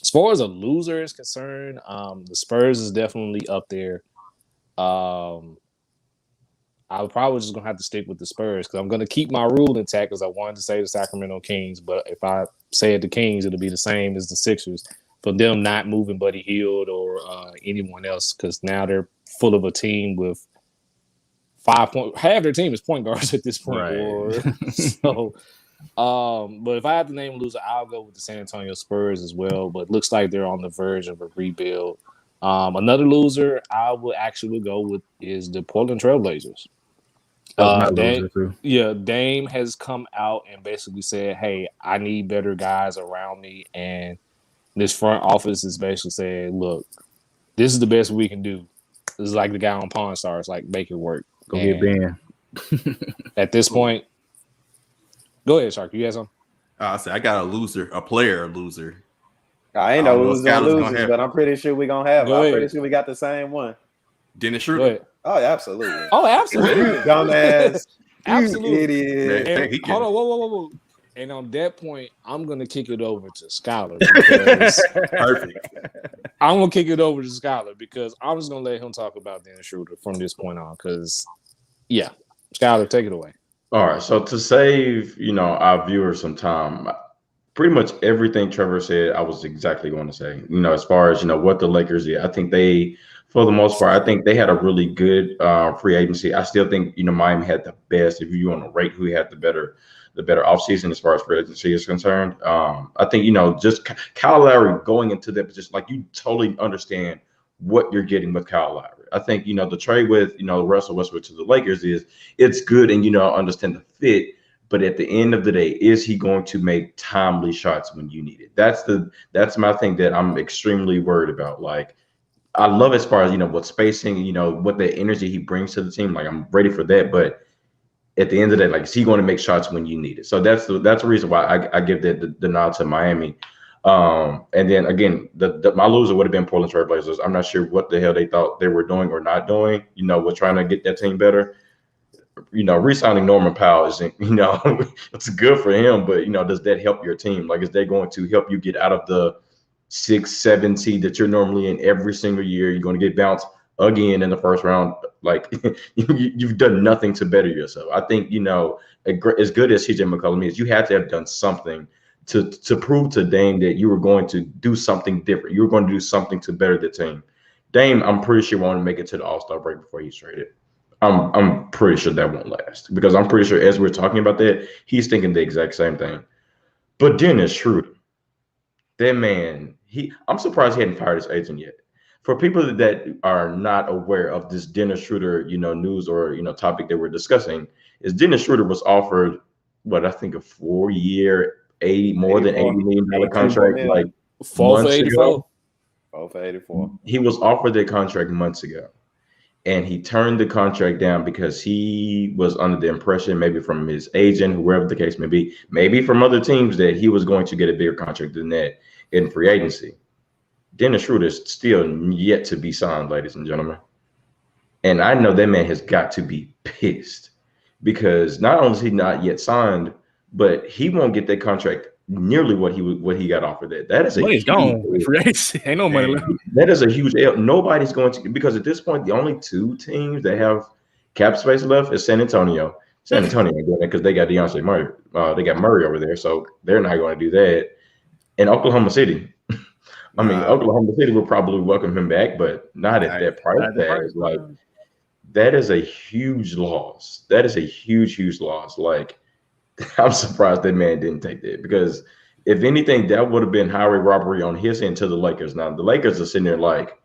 Speaker 2: as far as a loser is concerned, the Spurs is definitely up there. I was probably just going to have to stick with the Spurs because I'm going to keep my rule intact because I wanted to say the Sacramento Kings. But if I say it the Kings, it'll be the same as the Sixers for them not moving Buddy Hield or anyone else because now they're full of a team with 5 point. Half their team is point guards at this point.
Speaker 4: Right.
Speaker 2: So, but if I have to name a loser, I'll go with the San Antonio Spurs as well. But it looks like they're on the verge of a rebuild. Another loser I would actually go with is the Portland Trailblazers. Dame has come out and basically said, hey, I need better guys around me. And this front office is basically saying, look, this is the best we can do. This is like the guy on Pawn Stars, like, make it work.
Speaker 4: Go get Ben.
Speaker 2: At this point, go ahead, Shark. You had something?
Speaker 1: I said I got a player loser.
Speaker 3: I ain't know who's gonna lose, but I'm pretty sure we're gonna have. I'm pretty sure we got the same one.
Speaker 1: Dennis Schroeder.
Speaker 3: Oh, absolutely.
Speaker 2: Oh, absolutely.
Speaker 3: Dumbass.
Speaker 2: Absolutely.
Speaker 3: Idiot.
Speaker 2: And, hold on, whoa. And on that point, I'm gonna kick it over to Skylar because
Speaker 1: Perfect.
Speaker 2: I'm gonna kick it over to Skylar because I'm just gonna let him talk about Dennis Schroeder from this point on. Because, yeah, Skylar, take it away.
Speaker 5: All right. So to save, our viewers some time, pretty much everything Trevor said, I was exactly going to say. As far as what the Lakers did, I think they, for the most part, I think they had a really good free agency. I still think Miami had the best. If you want to rate who had the better offseason as far as free agency is concerned, I think just Kyle Lowry going into that position, like you totally understand what you're getting with Kyle Lowry. I think the trade with Russell Westbrook to the Lakers it's good, and understand the fit. But at the end of the day, is he going to make timely shots when you need it? That's my thing that I'm extremely worried about. Like, I love as far as what spacing, what the energy he brings to the team. Like, I'm ready for that. But at the end of the day, like, is he going to make shots when you need it? So that's the reason why I give the nod to Miami. And then again, my loser would have been Portland Trailblazers. I'm not sure what the hell they thought they were doing or not doing. With trying to get that team better. Re-signing Norman Powell isn't, it's good for him, but does that help your team? Like, is that going to help you get out of the 6-7 seed that you're normally in every single year? You're going to get bounced again in the first round. Like, you've done nothing to better yourself. I think, as good as CJ McCollum is, you had to have done something to prove to Dame that you were going to do something different. You were going to do something to better the team. Dame, I'm pretty sure won't make it to the All-Star break before he's traded. I'm pretty sure that won't last, because I'm pretty sure as we're talking about that, he's thinking the exact same thing. But Dennis Schroeder, that man, I'm surprised he hadn't fired his agent yet. For people that are not aware of this Dennis Schroeder, news or topic that we're discussing, is Dennis Schroeder was offered I think a 4-year, more than $80 million contract, like
Speaker 2: 4 for 84.
Speaker 3: 4 for 84.
Speaker 5: He was offered that contract months ago. And he turned the contract down because he was under the impression, maybe from his agent, whoever the case may be, maybe from other teams, that he was going to get a bigger contract than that in free agency. Dennis Schroeder is still yet to be signed, ladies and gentlemen. And I know that man has got to be pissed, because not only is he not yet signed, but he won't get that contract nearly what he got offered. That is a
Speaker 4: money's gone. Ain't no money left.
Speaker 5: That is a huge L. Nobody's going to, because at this point the only 2 teams that have cap space left is San Antonio. San Antonio ain't doing that because they got DeAndre Murray. They got Murray over there, so they're not going to do that. And Oklahoma City. I mean, Oklahoma City will probably welcome him back, but not at that price tag. Like, that is a huge loss. That is a huge loss. Like, I'm surprised that man didn't take that, because if anything, that would have been highway robbery on his end to the Lakers. Now, the Lakers are sitting there like,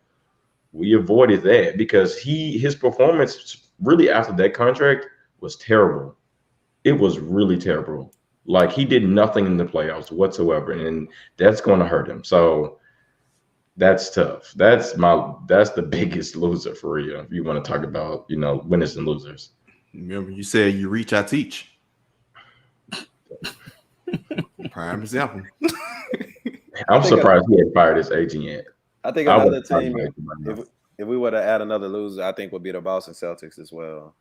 Speaker 5: we avoided that, because his performance really after that contract was terrible. It was really terrible. Like, he did nothing in the playoffs whatsoever, and that's going to hurt him. So that's tough. That's the biggest loser for real. If you want to talk about, winners and losers.
Speaker 1: Remember, you said you reach, I teach. Prime example.
Speaker 5: I'm surprised he hadn't fired his agent yet.
Speaker 3: I think another team, if we were to add another loser, I think would be the Boston Celtics as well.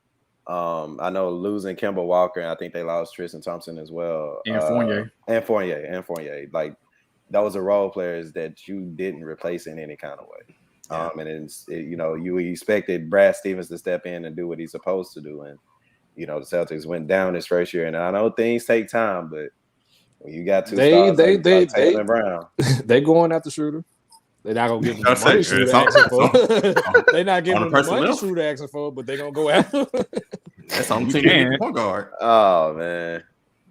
Speaker 3: I know losing Kemba Walker, and I think they lost Tristan Thompson as well. And Fournier. Like, those are role players that you didn't replace in any kind of way. And you expected Brad Stevens to step in and do what he's supposed to do. And, the Celtics went down his first year. And I know things take time, but when you got 2 stars like Tatum Brown,
Speaker 2: they going after Schroeder. They're not gonna give him the money Schroeder asking for. They're not giving him the money Schroeder asking for, but they're gonna go after.
Speaker 1: That's on the team. Point guard.
Speaker 3: Oh man.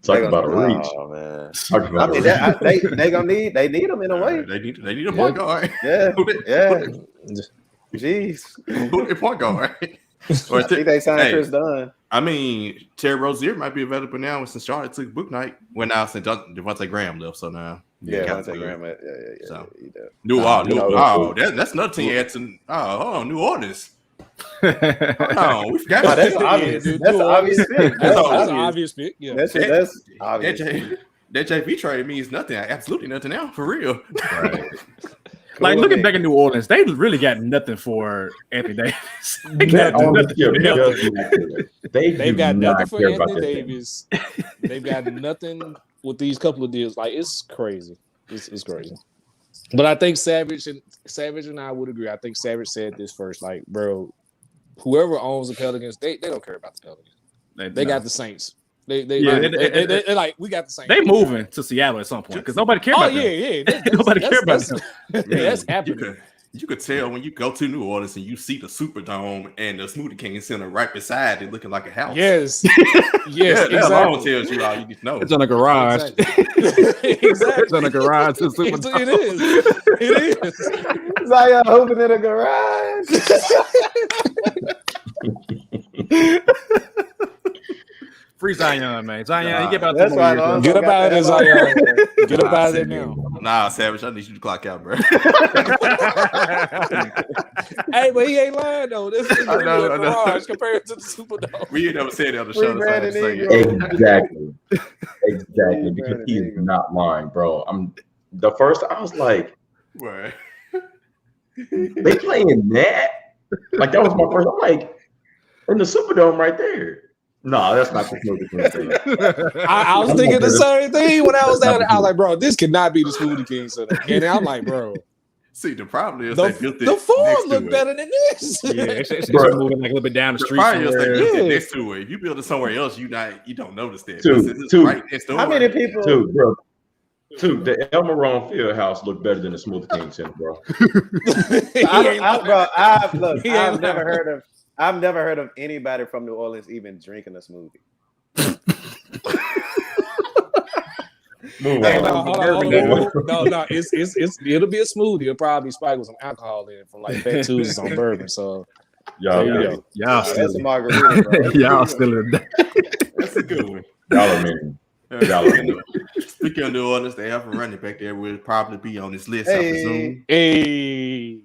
Speaker 5: Talk about a reach.
Speaker 3: Oh man. I mean, they need them in a way.
Speaker 1: They need a point guard.
Speaker 3: Yeah. Jeez.
Speaker 1: Who their point guard?
Speaker 3: I think they signed Chris Dunn.
Speaker 1: I mean, Terry Rozier might be available now since Charlotte took book night. When now since Devontae Graham left, so now
Speaker 3: Devontae Graham.
Speaker 1: So that's another team. Hold on, New Orleans. Oh, we forgot.
Speaker 3: That's obvious. That's an obvious pick.
Speaker 2: That's an obvious pick. Yeah,
Speaker 3: that's obvious.
Speaker 1: That JV trade means nothing. Absolutely nothing now, for real.
Speaker 5: Right.
Speaker 4: Like, looking back at New Orleans, they really got nothing for Anthony Davis.
Speaker 2: They've got nothing for Anthony Davis. They've got nothing with these couple of deals. Like, it's crazy. It's crazy. But I think Savage and I would agree. I think Savage said this first. Like, bro, whoever owns the Pelicans, they don't care about the Pelicans. They got the Saints. They like we got the same.
Speaker 4: They moving to Seattle at some point because nobody cares about them.
Speaker 2: Yeah.
Speaker 4: Nobody cares about them.
Speaker 2: That's happening.
Speaker 1: You could tell when you go to New Orleans and you see the Superdome and the Smoothie King Center right beside it, looking like a house.
Speaker 2: Yes,
Speaker 1: That alone tells you all you need to know.
Speaker 4: It's on a garage.
Speaker 2: Exactly.
Speaker 4: It's on a garage.
Speaker 2: It is.
Speaker 3: Zion hooping in a garage.
Speaker 4: Free Zion, man. Zion, you get about
Speaker 3: that's why
Speaker 4: years,
Speaker 2: Get up out of there, Zion. Get up out of there now.
Speaker 1: Nah, Savage, I need you to clock out, bro.
Speaker 2: Hey, but he ain't lying though. This is
Speaker 1: I know.
Speaker 2: garage compared to the Superdome.
Speaker 1: We ain't never said it on the show.
Speaker 5: Exactly. Because he is not lying, bro. I was like,
Speaker 1: Word.
Speaker 5: they playing that? Like that was my first. I'm like, in the Superdome right there. No, that's not the Smoothie King Center.
Speaker 2: I was thinking the same thing when I was down there. I was like, bro, this cannot be the Smoothie King Center. And I'm like, bro.
Speaker 1: See, the problem is
Speaker 2: the form look better than this.
Speaker 4: Yeah, it's moving like a little bit down the street.
Speaker 1: The problem is they built it next to it. If you build it somewhere else, you don't notice that. Right next door.
Speaker 3: How many people?
Speaker 5: Bro. The El Marone Fieldhouse looked better than the Smoothie King Center, bro.
Speaker 3: I've never heard of anybody from New Orleans even drinking a smoothie.
Speaker 2: No, it'll be a smoothie. It'll probably be spiked with some alcohol in it from like Fat Tuesdays on bourbon. So
Speaker 4: Y'all
Speaker 3: that's a margarita, bro.
Speaker 4: Y'all still
Speaker 1: That's a good one.
Speaker 5: Y'all mean.
Speaker 1: Speaking of New Orleans, they have a running back there will probably be on this list, I presume.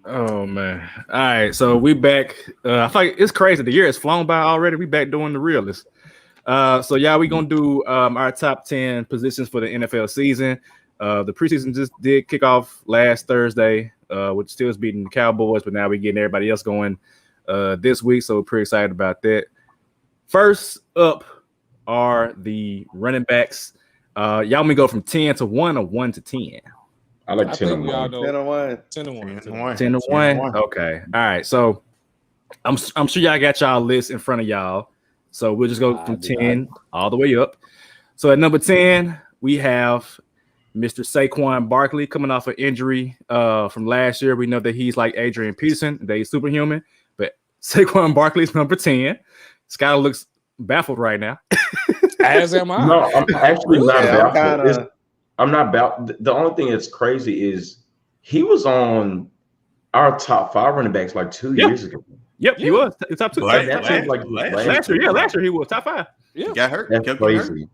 Speaker 4: Oh man. All right, so we back. I feel like it's crazy. The year has flown by already. We back doing the realest. So we gonna do our top 10 positions for the NFL season. The preseason just did kick off last Thursday, with Steelers beating the Cowboys, but now we're getting everybody else going this week, so we're pretty excited about that. First up are the running backs. Y'all may go from 10 to 1 or 1 to 10.
Speaker 5: I like 10 and 1.
Speaker 3: 10 and 1.
Speaker 2: 10 and 1.
Speaker 4: 10 to 1. Okay. All right. So I'm sure y'all got y'all list in front of y'all. So we'll just go from 10 all the way up. So at number 10, we have Mr. Saquon Barkley coming off an injury from last year. We know that he's like Adrian Peterson, that he's superhuman, but Saquon Barkley's number 10. Scott looks baffled right now.
Speaker 2: As am I.
Speaker 5: No, I'm actually not baffled. I'm not baffled. The only thing that's crazy is he was on our top 5 running backs like 2 years ago.
Speaker 4: Yep, he was. It's top 2.
Speaker 1: Last
Speaker 4: year, he was top 5.
Speaker 1: Yeah, got hurt.
Speaker 5: That's crazy.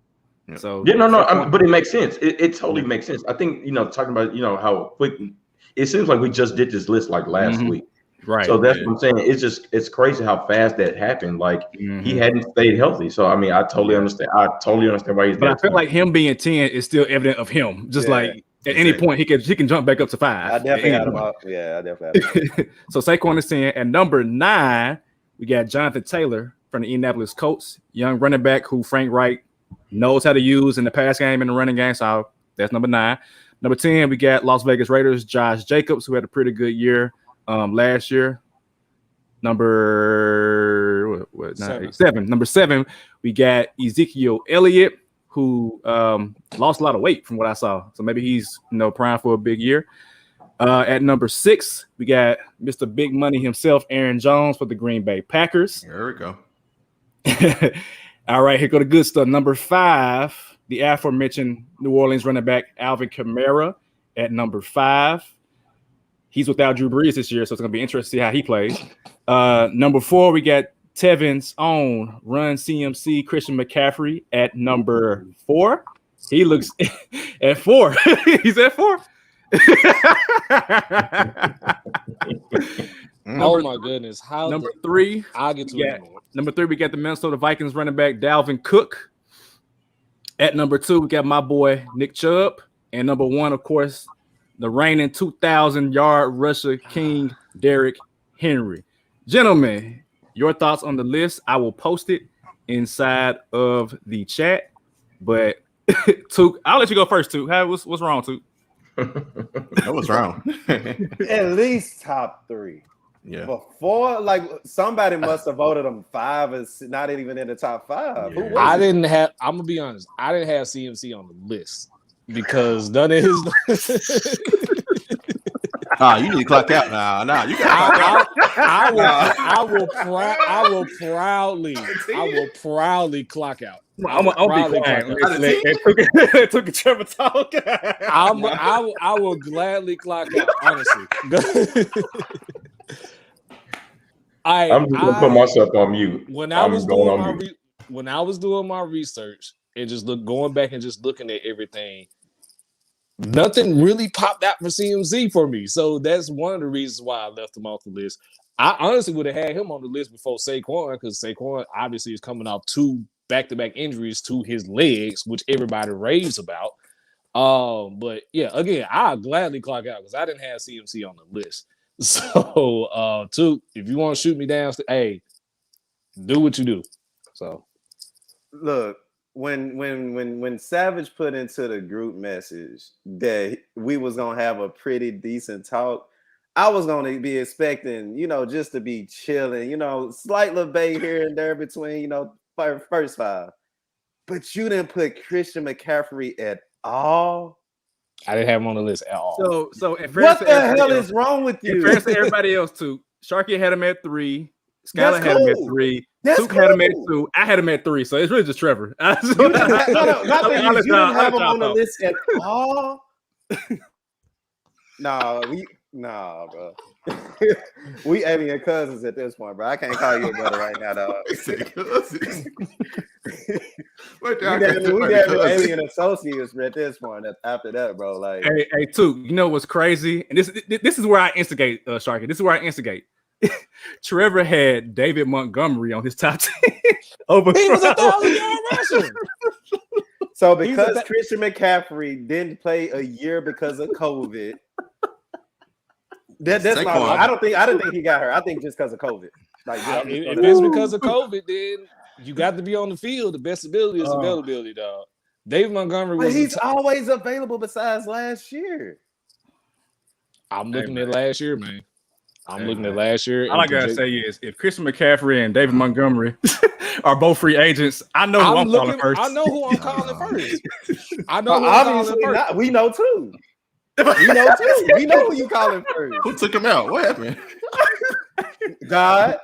Speaker 1: Hurt.
Speaker 4: So
Speaker 5: but it makes sense. It totally makes sense. I think talking about how quick it seems like we just did this list like last week.
Speaker 4: Right.
Speaker 5: So that's what I'm saying. It's crazy how fast that happened. Like he hadn't stayed healthy. So I mean, I totally understand. I totally understand why he's.
Speaker 4: But I feel like him being 10 is still evident of him. Just like at any point he can jump back up to 5.
Speaker 3: I definitely had him up. Yeah, I definitely had him.
Speaker 4: So Saquon is 10. At number 9, we got Jonathan Taylor from the Indianapolis Colts, young running back who Frank Reich knows how to use in the pass game and the running game. So that's number 9. Number 10, we got Las Vegas Raiders, Josh Jacobs, who had a pretty good year last year. Number 7. Number 7, we got Ezekiel Elliott, who lost a lot of weight from what I saw. So maybe he's primed for a big year. At number 6, we got Mr. Big Money himself, Aaron Jones for the Green Bay Packers.
Speaker 1: There we go.
Speaker 4: All right, here go the good stuff. Number 5, the aforementioned New Orleans running back Alvin Kamara at number 5. He's without Drew Brees this year, so it's going to be interesting to see how he plays. Number 4, we got Tevin's own Run CMC Christian McCaffrey at number 4. He looks at 4. He's at 4.
Speaker 2: Oh my goodness!
Speaker 4: Number 3,
Speaker 2: I'll get to it.
Speaker 4: Number 3, we got the Minnesota Vikings running back Dalvin Cook. At number 2, we got my boy Nick Chubb, and number 1, of course, the reigning 2,000-yard rusher king Derrick Henry. Gentlemen, your thoughts on the list? I will post it inside of the chat. But Took, I'll let you go first. Took, what's wrong, Took?
Speaker 1: That was wrong.
Speaker 3: At least top 3.
Speaker 1: Yeah.
Speaker 3: Before, like somebody must have voted him 5 as not even in the top 5. Who
Speaker 1: Yeah.
Speaker 3: was
Speaker 2: I
Speaker 3: it?
Speaker 2: didn't have. I'm gonna be honest. I didn't have CMC on the list because none of his.
Speaker 1: You need to clock out now. Nah, you got to clock out.
Speaker 2: I will proudly clock out.
Speaker 4: I'm be quiet. It took a Trevor talk.
Speaker 2: I will gladly clock out. Honestly,
Speaker 5: I'm just gonna put myself on mute.
Speaker 2: When I was doing my research and just going back and just looking at everything, nothing really popped out for CMC for me. So that's one of the reasons why I left him off the list. I honestly would have had him on the list before Saquon, because Saquon obviously is coming off 2 back-to-back injuries to his legs, which everybody raves about. But yeah, again, I'll gladly clock out because I didn't have CMC on the list. So, if you want to shoot me down, hey, do what you do. So,
Speaker 3: Look, when Savage put into the group message that we was gonna have a pretty decent talk, I was gonna be expecting, just to be chilling, slight little bait here and there between, first 5. But you didn't put Christian McCaffrey at all.
Speaker 2: I didn't have him on the list at all.
Speaker 4: So
Speaker 3: what the hell is wrong with you?
Speaker 4: In fairness to everybody else too, Sharky had him at 3. Skylar had him at 3.
Speaker 3: That's
Speaker 4: Had him at 2. I had him at 3. So it's really just Trevor.
Speaker 3: You didn't have him on the list at all. Nah, bro. We alien cousins at this point, bro. I can't call you a brother right now, dog. We definitely alien associates at this point. After that, bro, like,
Speaker 4: hey, too. You know what's crazy? And this is where I instigate, Sharky. This is where I instigate. Trevor had David Montgomery on his top 10 over.
Speaker 2: He was a 1,000-yard rusher.
Speaker 3: So because Christian McCaffrey didn't play a year because of COVID. That's not. I didn't think he got hurt. I think just because of COVID. Like,
Speaker 2: if it's because of COVID, then you got to be on the field. The best ability is availability, dog. David Montgomery was.
Speaker 3: But he's always available. Besides last year,
Speaker 2: I'm looking at last year, man. I'm looking at last year.
Speaker 4: All I gotta say is, if Christian McCaffrey and David Montgomery are both free agents, I know who I'm calling first.
Speaker 2: I know who I'm calling first. I know who
Speaker 3: obviously not. We know too. We know who you calling first.
Speaker 1: Who took him out? What happened?
Speaker 3: God.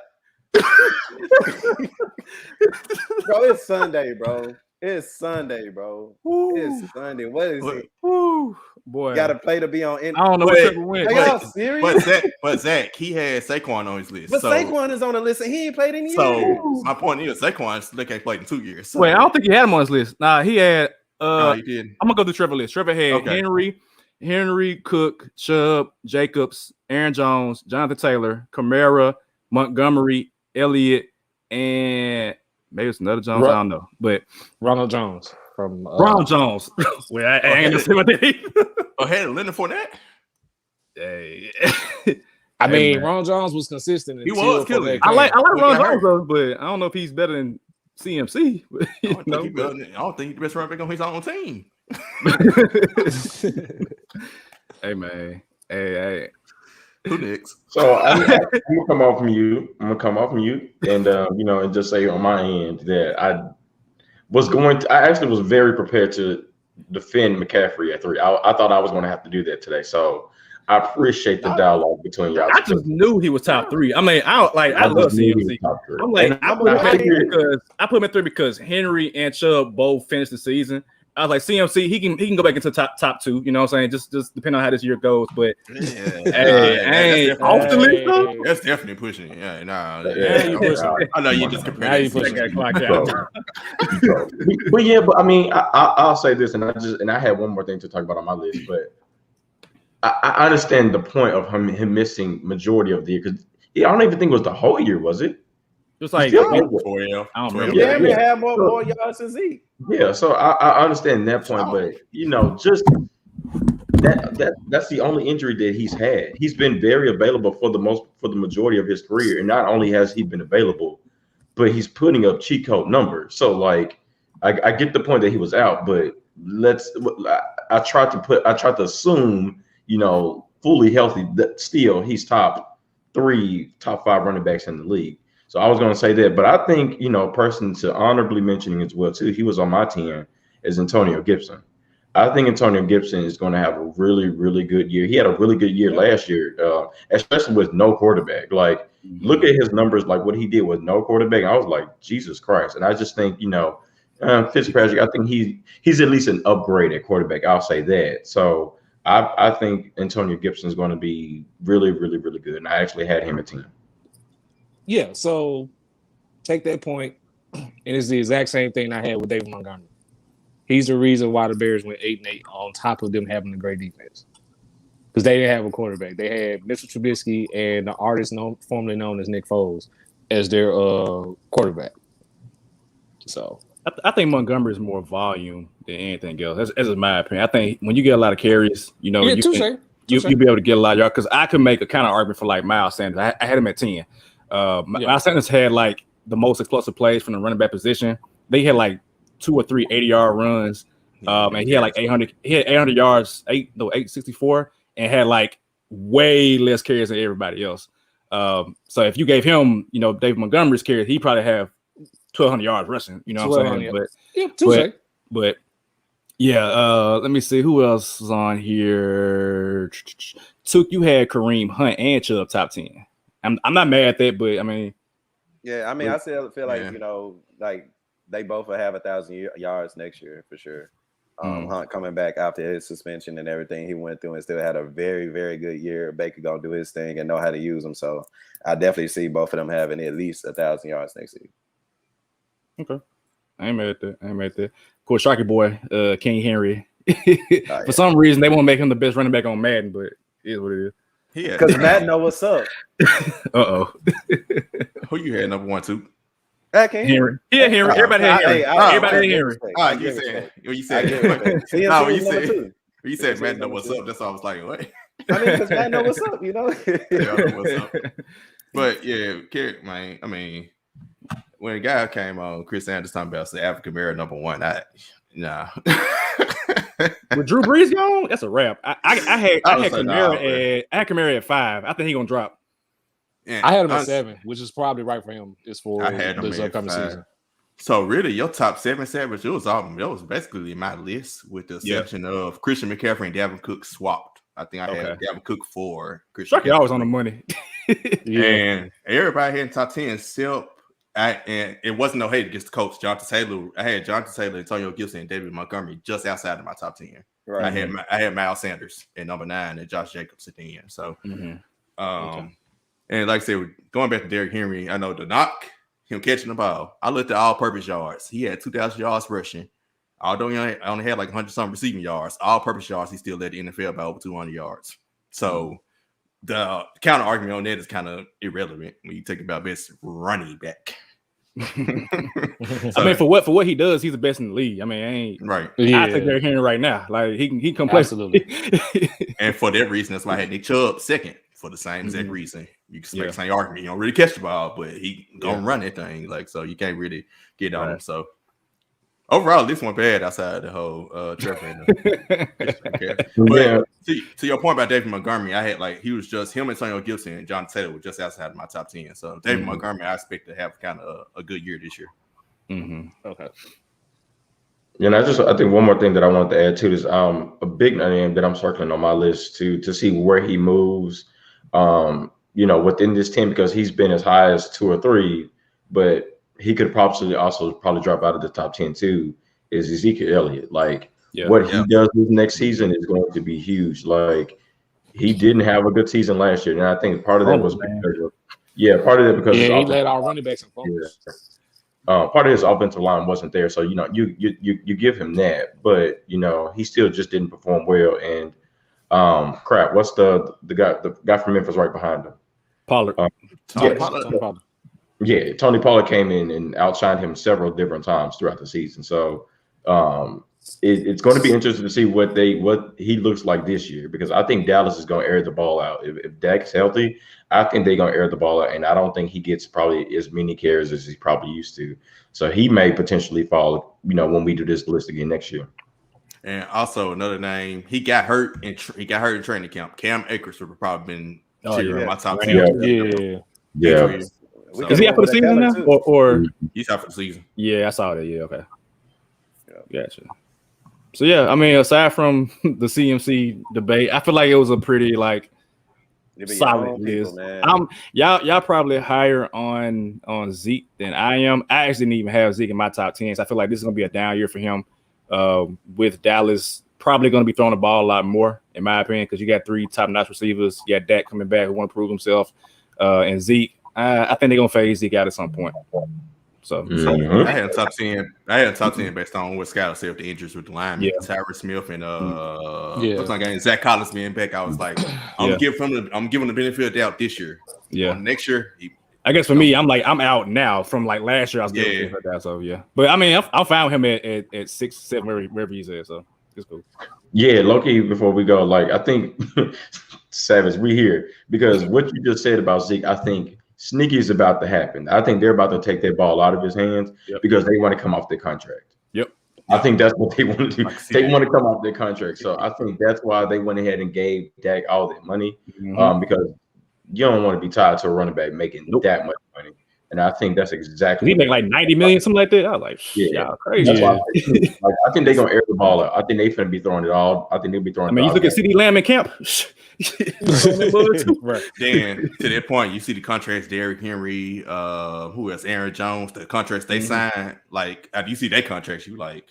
Speaker 3: Bro, it's Sunday, bro. It's Sunday, bro.
Speaker 4: Woo.
Speaker 3: It's Sunday. What is it?
Speaker 4: Woo. Boy,
Speaker 3: You got to play to be on.
Speaker 4: I don't know what Trevor went.
Speaker 3: Are y'all serious?
Speaker 1: But Zach, he had Saquon on his list.
Speaker 3: But Saquon is on the list and he ain't played in years.
Speaker 1: So my point is, Saquon still ain't played in 2 years. So.
Speaker 4: Wait, I don't think he had him on his list. Nah, he had.
Speaker 1: No, he did.
Speaker 4: I'm gonna go through Trevor list. Trevor had Henry, Cook, Chubb, Jacobs, Aaron Jones, Jonathan Taylor, Kamara, Montgomery, Elliott, and maybe it's another Jones. I don't know, but
Speaker 2: Ronald Jones from
Speaker 4: Ronald Jones. Well, I ain't gonna say what they.
Speaker 1: Had Leonard Fournette.
Speaker 4: Hey.
Speaker 2: I mean, Ron Jones was consistent.
Speaker 1: He was killing.
Speaker 4: I like Ron Jones though, but I don't know if he's better than CMC.
Speaker 1: I don't think he's the best running back on his own team.
Speaker 4: Hey man, hey.
Speaker 1: Who next?
Speaker 5: So I'm gonna come off mute. And and just say on my end that I actually was very prepared to defend McCaffrey at 3. I thought I was going to have to do that today. So I appreciate the dialogue between y'all.
Speaker 4: I just knew he was top 3. I mean, I love CMC. I'm like, I put him at 3 because Henry and Chubb both finished the season. I was like, CMC, he can go back into top 2. You know what I'm saying? Just depending on how this year goes. But
Speaker 1: off the list though. That's definitely pushing. Yeah, nah. I know you just comparing.
Speaker 5: But yeah, but I mean, I'll say this, and I had one more thing to talk about on my list, but I understand the point of him missing majority of the year because I don't even think it was the whole year, was it?
Speaker 4: Just like
Speaker 1: I don't remember.
Speaker 3: Yeah, had more yards than Zeke.
Speaker 5: Yeah, so I understand that point, but just that's the only injury that he's had. He's been very available for the majority of his career, and not only has he been available, but he's putting up cheat code numbers. So like, I get the point that he was out, but I tried to assume fully healthy that still he's top 3 top 5 running backs in the league. So I was going to say that, but I think, a person to honorably mentioning as well too, he was on my team, is Antonio Gibson. I think Antonio Gibson is going to have a really, really good year. He had a really good year last year, especially with no quarterback. Like, look at his numbers, like what he did with no quarterback. I was like, Jesus Christ. And I just think, Fitzpatrick, I think he's at least an upgrade at quarterback. I'll say that. So I think Antonio Gibson is going to be really, really, really good. And I actually had him a team.
Speaker 2: Yeah, so take that point, and it's the exact same thing I had with David Montgomery. He's the reason why the Bears went 8-8 on top of them having a great defense. Because they didn't have a quarterback. They had Mitchell Trubisky and the artist formerly known as Nick Foles as their quarterback. So
Speaker 4: I think Montgomery is more volume than anything else. That's my opinion. I think when you get a lot of carries, you'll be able to get a lot of yards. Because I could make a kind of argument for like Miles Sanders. I had him at 10. Miles Sanders had like the most explosive plays from the running back position. They had like 2 or 3 80-yard runs. And he had like 800. He had 800 yards, 864, and had like way less carries than everybody else. So if you gave him, David Montgomery's carries, he probably have 1,200 yards rushing. You know what I'm saying? But yeah. Let me see who else is on here. You had Kareem Hunt and Chubb top 10. I'm not mad at that, but I mean,
Speaker 3: I still feel like like they both will have 1,000 yards next year for sure. Hunt coming back after his suspension and everything he went through and still had a very, very good year. Baker gonna do his thing and know how to use them. So I definitely see both of them having at least 1,000 yards next season.
Speaker 4: Okay, I ain't mad at that. Of course, Sharky boy, King Henry. For some reason, they won't make him the best running back on Madden, but it is what it is.
Speaker 3: Yeah, because Matt know what's up.
Speaker 1: Who you had number 1, 2?
Speaker 4: Henry. Yeah, Henry. Everybody had Henry. Everybody had Henry.
Speaker 1: You said Matt know what's up. That's why I was like, what?
Speaker 3: I mean, because Matt know what's up,
Speaker 1: know what's up. But yeah, man. I mean, when a guy came on, Chris Sanders talking about the Alvin Kamara number 1, nah.
Speaker 4: With Drew Brees gone, that's a wrap. I had Kamara at 5. I think he's gonna drop.
Speaker 2: Yeah, I had him at 7, which is probably right for him. It's for this upcoming season.
Speaker 1: So really, your top 7 savage, it was basically my list with the exception of Christian McCaffrey and Dalvin Cook swapped. I think I had Dalvin Cook for Christian.
Speaker 4: Sharky always on the money.
Speaker 1: And everybody had in top 10 and it wasn't no hate against the coach, Jonathan Taylor. I had Jonathan Taylor, Antonio Gibson, and David Montgomery just outside of my top 10. Right. I had Miles Sanders at number 9 and Josh Jacobs at the end. So, and like I said, going back to Derrick Henry, I know the knock, him catching the ball. I looked at all-purpose yards. He had 2,000 yards rushing. Although he only had like 100-something receiving yards, all-purpose yards, he still led the NFL by over 200 yards. So the counter argument on that is kind of irrelevant when you think about best running back.
Speaker 4: I mean, for what he does, he's the best in the league. I mean, I ain't
Speaker 1: right.
Speaker 4: I take Derrick Henry right now. Like he can play.
Speaker 2: Absolutely.
Speaker 1: And for that reason, that's why I had Nick Chubb second for the same exact reason. You can make the same argument. You don't really catch the ball, but he gonna run that thing. Like, so you can't really get on him. So overall, this one bad outside the whole Trevor. But to your point about David Montgomery, I had he was just him, Antonio Gibson, and John Taylor were just outside of my top 10. So David Montgomery, I expect to have kind of a good year this year.
Speaker 4: Okay.
Speaker 5: And I think one more thing that I wanted to add to this, a big name that I'm circling on my list to see where he moves, within this team, because he's been as high as 2 or 3, but he could probably drop out of the top 10 too, is Ezekiel Elliott. What he does this next season is going to be huge. Like, he didn't have a good season last year, and I think part of that was because
Speaker 2: he let our running backs and focus.
Speaker 5: Part of his offensive line wasn't there, so you give him that, but he still just didn't perform well. And what's the guy from Memphis right behind him?
Speaker 4: Pollard.
Speaker 5: Tony Pollard. Yeah, Tony Pollard came in and outshined him several different times throughout the season. So it's going to be interesting to see what he looks like this year, because I think Dallas is going to air the ball out. If Dak's healthy, I think they're going to air the ball out, and I don't think he gets probably as many carries as he's probably used to. So he may potentially fall, when we do this list again next year.
Speaker 1: And also another name, he got hurt in training camp. Cam Akers would have probably been cheering my top
Speaker 3: Yeah.
Speaker 1: 10.
Speaker 2: Yeah.
Speaker 1: So,
Speaker 4: Is he out for the season now? Or
Speaker 1: he's out for the season.
Speaker 4: yeah, I saw that. Yeah, okay. Gotcha. So yeah, I mean, aside from the CMC debate, I feel like it was a pretty like solid list. Y'all probably higher on Zeke than I am. I actually didn't even have Zeke in my top 10. So I feel like this is gonna be a down year for him. With Dallas probably gonna be throwing the ball a lot more, in my opinion, because you got 3 top-notch receivers. You got Dak coming back who want to prove himself, and Zeke. I think they're gonna phase Zeke out at some point. So
Speaker 1: I had a top 10. I had a top 10 based on what Scott said with the injuries with the linemen, Tyrus Smith and Zach Collins being back. I was like, I'm giving the benefit of the doubt this year.
Speaker 4: Yeah,
Speaker 1: next year.
Speaker 4: I guess for me, I'm out now. From like last year, I was giving that. So yeah, but I mean, I found him at 6, 7, wherever he's at. So it's cool.
Speaker 5: Yeah, Loki. Before we go, like I think Savage, we here because what you just said about Zeke, I think. Sneaky is about to happen. I think they're about to take that ball out of his hands because they want to come off their contract.
Speaker 4: Yep.
Speaker 5: I think that's what they want to do. They want to come off their contract. So I think that's why they went ahead and gave Dak all that money because you don't want to be tied to a running back making that much money. And I think that's exactly
Speaker 4: he make like 90 million, something like that. I was like, y'all crazy.
Speaker 5: That's why I think they're gonna air the ball out. I think they're gonna be throwing it all. I think they'll be throwing.
Speaker 4: I mean, you look at CeeDee Lamb in camp.
Speaker 1: Right. Then to that point, you see the contracts, Derrick Henry, who else? Aaron Jones, the contracts they signed. Like, after you see that contracts, you like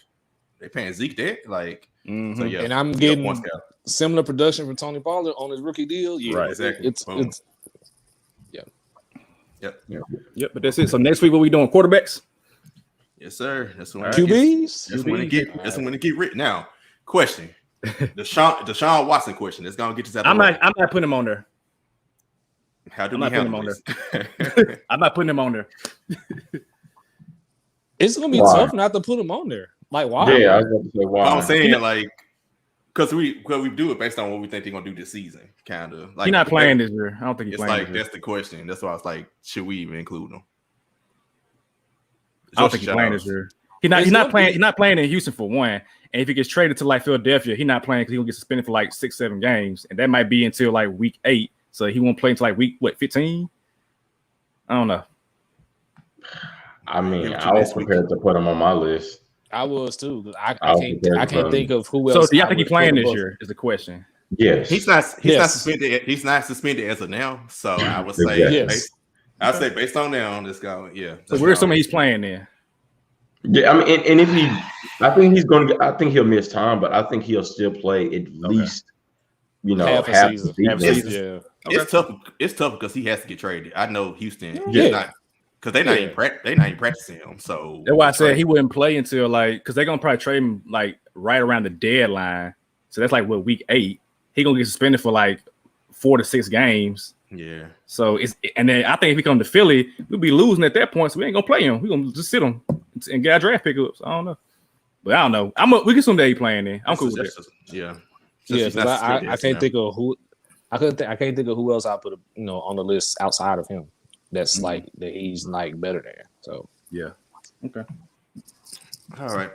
Speaker 1: they paying Zeke that. Like, so yeah.
Speaker 2: And I'm getting similar production from Tony Pollard on his rookie deal. Yeah,
Speaker 1: right. Exactly.
Speaker 2: It's
Speaker 4: Yep. But that's it. So next week, what we doing? Quarterbacks?
Speaker 1: Yes, sir. That's when
Speaker 2: QBs.
Speaker 1: That's when it get written. Now, question: the Deshaun Watson question. Let's go and get this out.
Speaker 4: I'm not putting him on there.
Speaker 1: How do we handle this?
Speaker 4: I'm not putting him on there.
Speaker 2: It's gonna be tough not to put him on there. Like why?
Speaker 5: Yeah, I was going to say why.
Speaker 1: I'm saying like because we do it based on what we think they're gonna do this season. Kind of like
Speaker 4: he's not playing this year. I don't think he's playing.
Speaker 1: It's like that's the question. That's why I was like, should we even include him?
Speaker 4: I don't think he's playing this year. He's not playing. He's not playing in Houston for one. And if he gets traded to like Philadelphia, he's not playing because he'll get suspended for like 6, 7 games, and that might be until like week 8. So he won't play until like week 15. I don't know.
Speaker 5: I mean, I was prepared to put him on my list.
Speaker 2: I was too. I can't think of who else.
Speaker 4: So do y'all think he's playing this year? Is the question.
Speaker 5: Yes.
Speaker 1: He's not suspended. He's not suspended as of now. So I would say I'd say based on now, let's go. Yeah.
Speaker 4: So we're assuming he's playing then.
Speaker 5: Yeah, I mean, and if I think he'll miss time, but I think he'll still play at least, half a season.
Speaker 2: Yeah.
Speaker 1: It's tough. It's tough because he has to get traded. I know Houston. Not because they're not even practicing him. So
Speaker 4: that's why I said he wouldn't play until because they're gonna probably trade him like right around the deadline. So that's like week 8. He gonna get suspended for like 4 to 6 games.
Speaker 1: Yeah. So
Speaker 4: and then I think if he come to Philly, we'll be losing at that point. So we ain't gonna play him. We gonna just sit him and get our draft pickups. I don't know, but I don't know. We can assume that he playing there. I'm cool with that.
Speaker 1: Yeah.
Speaker 2: I can't think of who. I can't think of who else I put on the list outside of him. That's like that he's like better than. So
Speaker 4: yeah. Okay.
Speaker 1: All right.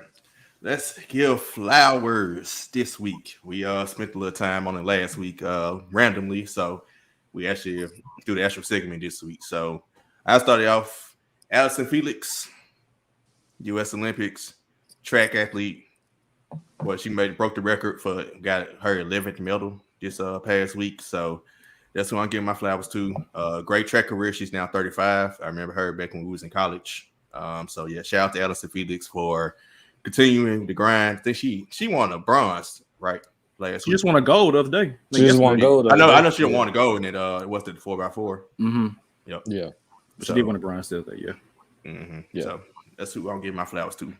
Speaker 1: Let's give flowers this week. We spent a little time on it last week randomly, so we actually do the actual segment this week. So I started off Allison Felix, U.S. Olympics, track athlete. Well, she broke the record got her 11th medal this past week. So that's who I'm giving my flowers to. Great track career. She's now 35. I remember her back when we was in college. So yeah, shout out to Allison Felix for continuing the grind. I think she won a bronze, right? Last
Speaker 4: week. Just won a gold the other day.
Speaker 2: She just won gold.
Speaker 1: I know she didn't want to go, and it was the 4x4.
Speaker 4: Mm-hmm.
Speaker 1: Yep.
Speaker 2: Yeah.
Speaker 4: But she did win a bronze the other day. Yeah.
Speaker 1: Mm-hmm. Yeah. So that's who I'm giving my flowers to.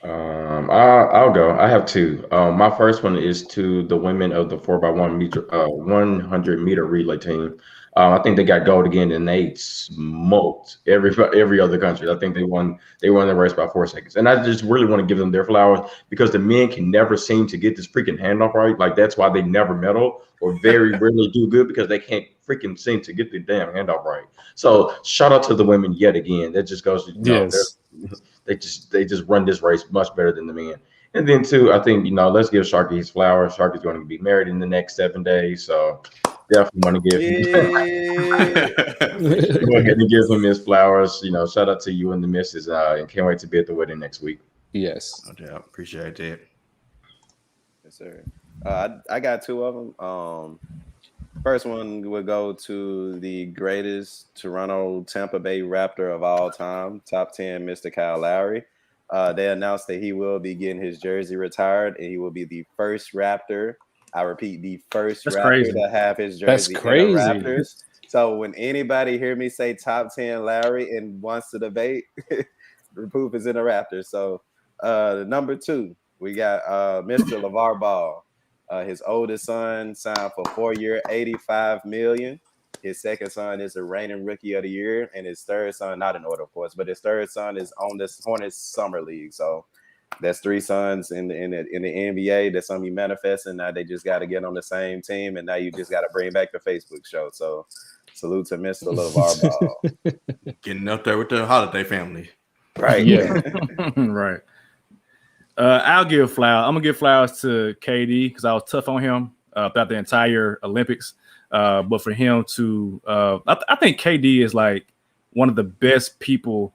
Speaker 5: I'll go. I have 2. My first one is to the women of the 100 meter relay team. I think they got gold again, and they smoked every other country. I think they won the race by 4 seconds. And I just really want to give them their flowers because the men can never seem to get this freaking handoff right. Like that's why they never medal or very rarely do good because they can't freaking seem to get the damn handoff right. So shout out to the women yet again. That just goes to they just run this race much better than the men. And then 2, I think let's give Sharky his flowers. Sharky's going to be married in the next 7 days, so Definitely want to give him. Go ahead and give him his flowers. Shout out to you and the missus, and can't wait to be at the wedding next week.
Speaker 2: Yes.
Speaker 1: No doubt. Appreciate that.
Speaker 3: Yes, sir. I got two of them. First one would go to the greatest Toronto Tampa Bay Raptor of all time, top 10, Mr. Kyle Lowry. They announced that he will be getting his jersey retired, and he will be the first Raptor. I repeat, the first Raptor to have his jersey in the Raptors. So when anybody hear me say top 10 Lowry and wants to debate, the proof is in the Raptors. So number two, we got Mr. LeVar Ball. His oldest son signed for 4-year, $85 million. His second son is the reigning rookie of the year, and his third son, not in order, of course, but his third son is on this Hornets summer league. So that's three sons in the NBA. That's something manifesting. Now they just got to get on the same team, and now you just got to bring back the Facebook show. So salute to Mr. LeVar Ball.
Speaker 1: Getting up there with the Holiday family.
Speaker 3: Right.
Speaker 4: Yeah. Right. I'll give flowers. I'm gonna give flowers to KD because I was tough on him about the entire Olympics. But for him to, I think KD is like one of the best people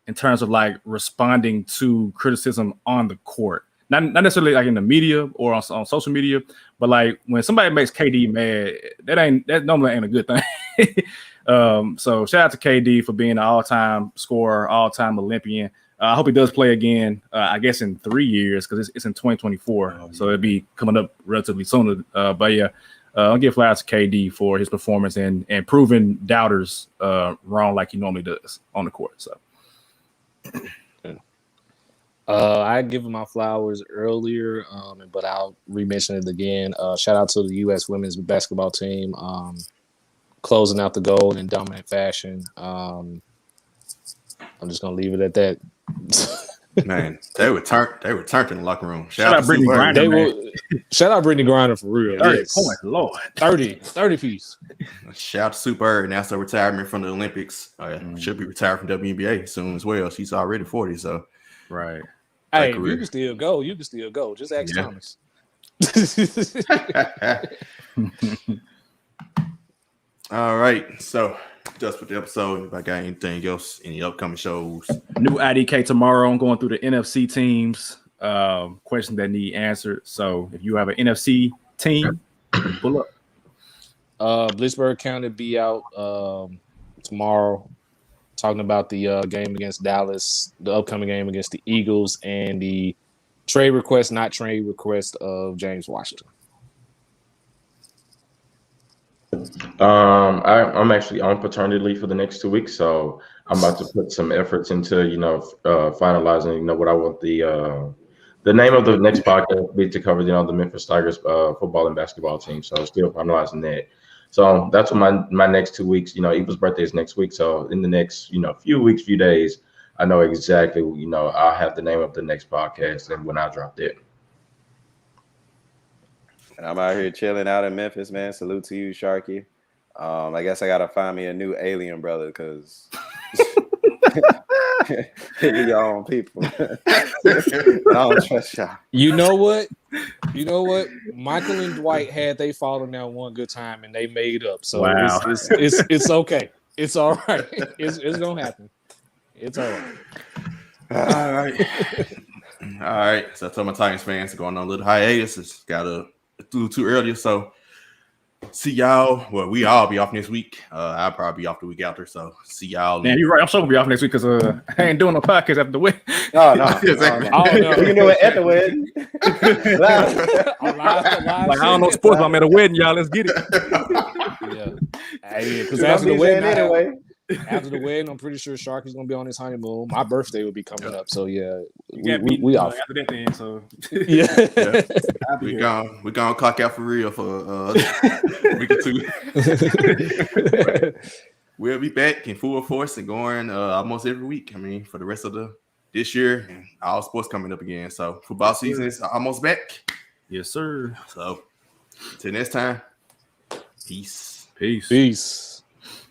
Speaker 4: in terms of like responding to criticism on the court. Not necessarily like in the media or on social media, but like when somebody makes KD mad, that normally ain't a good thing. So shout out to KD for being an all-time scorer, all-time Olympian. I hope he does play again, I guess in 3 years because it's in 2024. So it'll be coming up relatively soon. But yeah, I'll give flowers to KD for his performance and proving doubters wrong like he normally does on the court. So
Speaker 2: I give him my flowers earlier, but I'll re-mention it again. Shout out to the U.S. women's basketball team closing out the goal in dominant fashion. I'm just gonna leave it at that.
Speaker 1: Man, they were turned in the locker room.
Speaker 4: Shout out Brittany Griner.
Speaker 2: Shout out Brittany Griner for real.
Speaker 4: 30 points, Lord.
Speaker 2: 30 piece.
Speaker 1: Shout out to Super. Announced her retirement from the Olympics. Should be retired from WNBA soon as well. She's already 40, so
Speaker 4: right.
Speaker 2: Hey, you can still go. Just ask Thomas.
Speaker 1: All right, so just for the episode, if I got anything else, any upcoming shows.
Speaker 4: New IDK tomorrow. I'm going through the NFC teams, questions that need answered. So if you have an NFC team, pull up.
Speaker 2: Blitzburg County be out tomorrow, talking about the game against Dallas, the upcoming game against the Eagles, and the trade request of James Washington.
Speaker 5: I'm actually on paternity leave for the next 2 weeks, so I'm about to put some efforts into finalizing what I want the name of the next podcast be to cover the Memphis Tigers football and basketball team. So still finalizing that. So that's what my next 2 weeks. Eva's birthday is next week, so in the next few days, I know exactly I'll have the name of the next podcast and when I drop it.
Speaker 3: And I'm out here chilling out in Memphis, man. Salute to you, Sharky. I guess I gotta find me a new alien brother because your own people. I don't trust y'all.
Speaker 2: You know what? Michael and Dwight had they fallen out one good time and they made up. So
Speaker 4: wow.
Speaker 2: it's okay. It's all right. It's gonna happen. It's all right.
Speaker 1: All right. So I told my Titans fans going on a little hiatus. It's got a little too early, so see y'all. Well, we all be off next week. I'll probably be off the week after, so see y'all.
Speaker 4: Man, you're right. I'm sure we'll be off next week because I ain't doing no podcast after the wedding.
Speaker 3: No. No. We can do it at the wedding.
Speaker 4: I don't know sports, but I'm at a wedding, y'all. Let's get it.
Speaker 2: Yeah, because after the wedding, after the wedding, I'm pretty sure Sharky's gonna be on his honeymoon. My birthday will be coming up, so yeah, we off
Speaker 4: after that then. So
Speaker 1: we gonna clock out for real for a week or two. We'll be back in full force and going almost every week. I mean, for the rest of this year, and all sports coming up again. So football season is almost back.
Speaker 4: Yes, sir.
Speaker 1: So till next time, peace.
Speaker 2: Peace.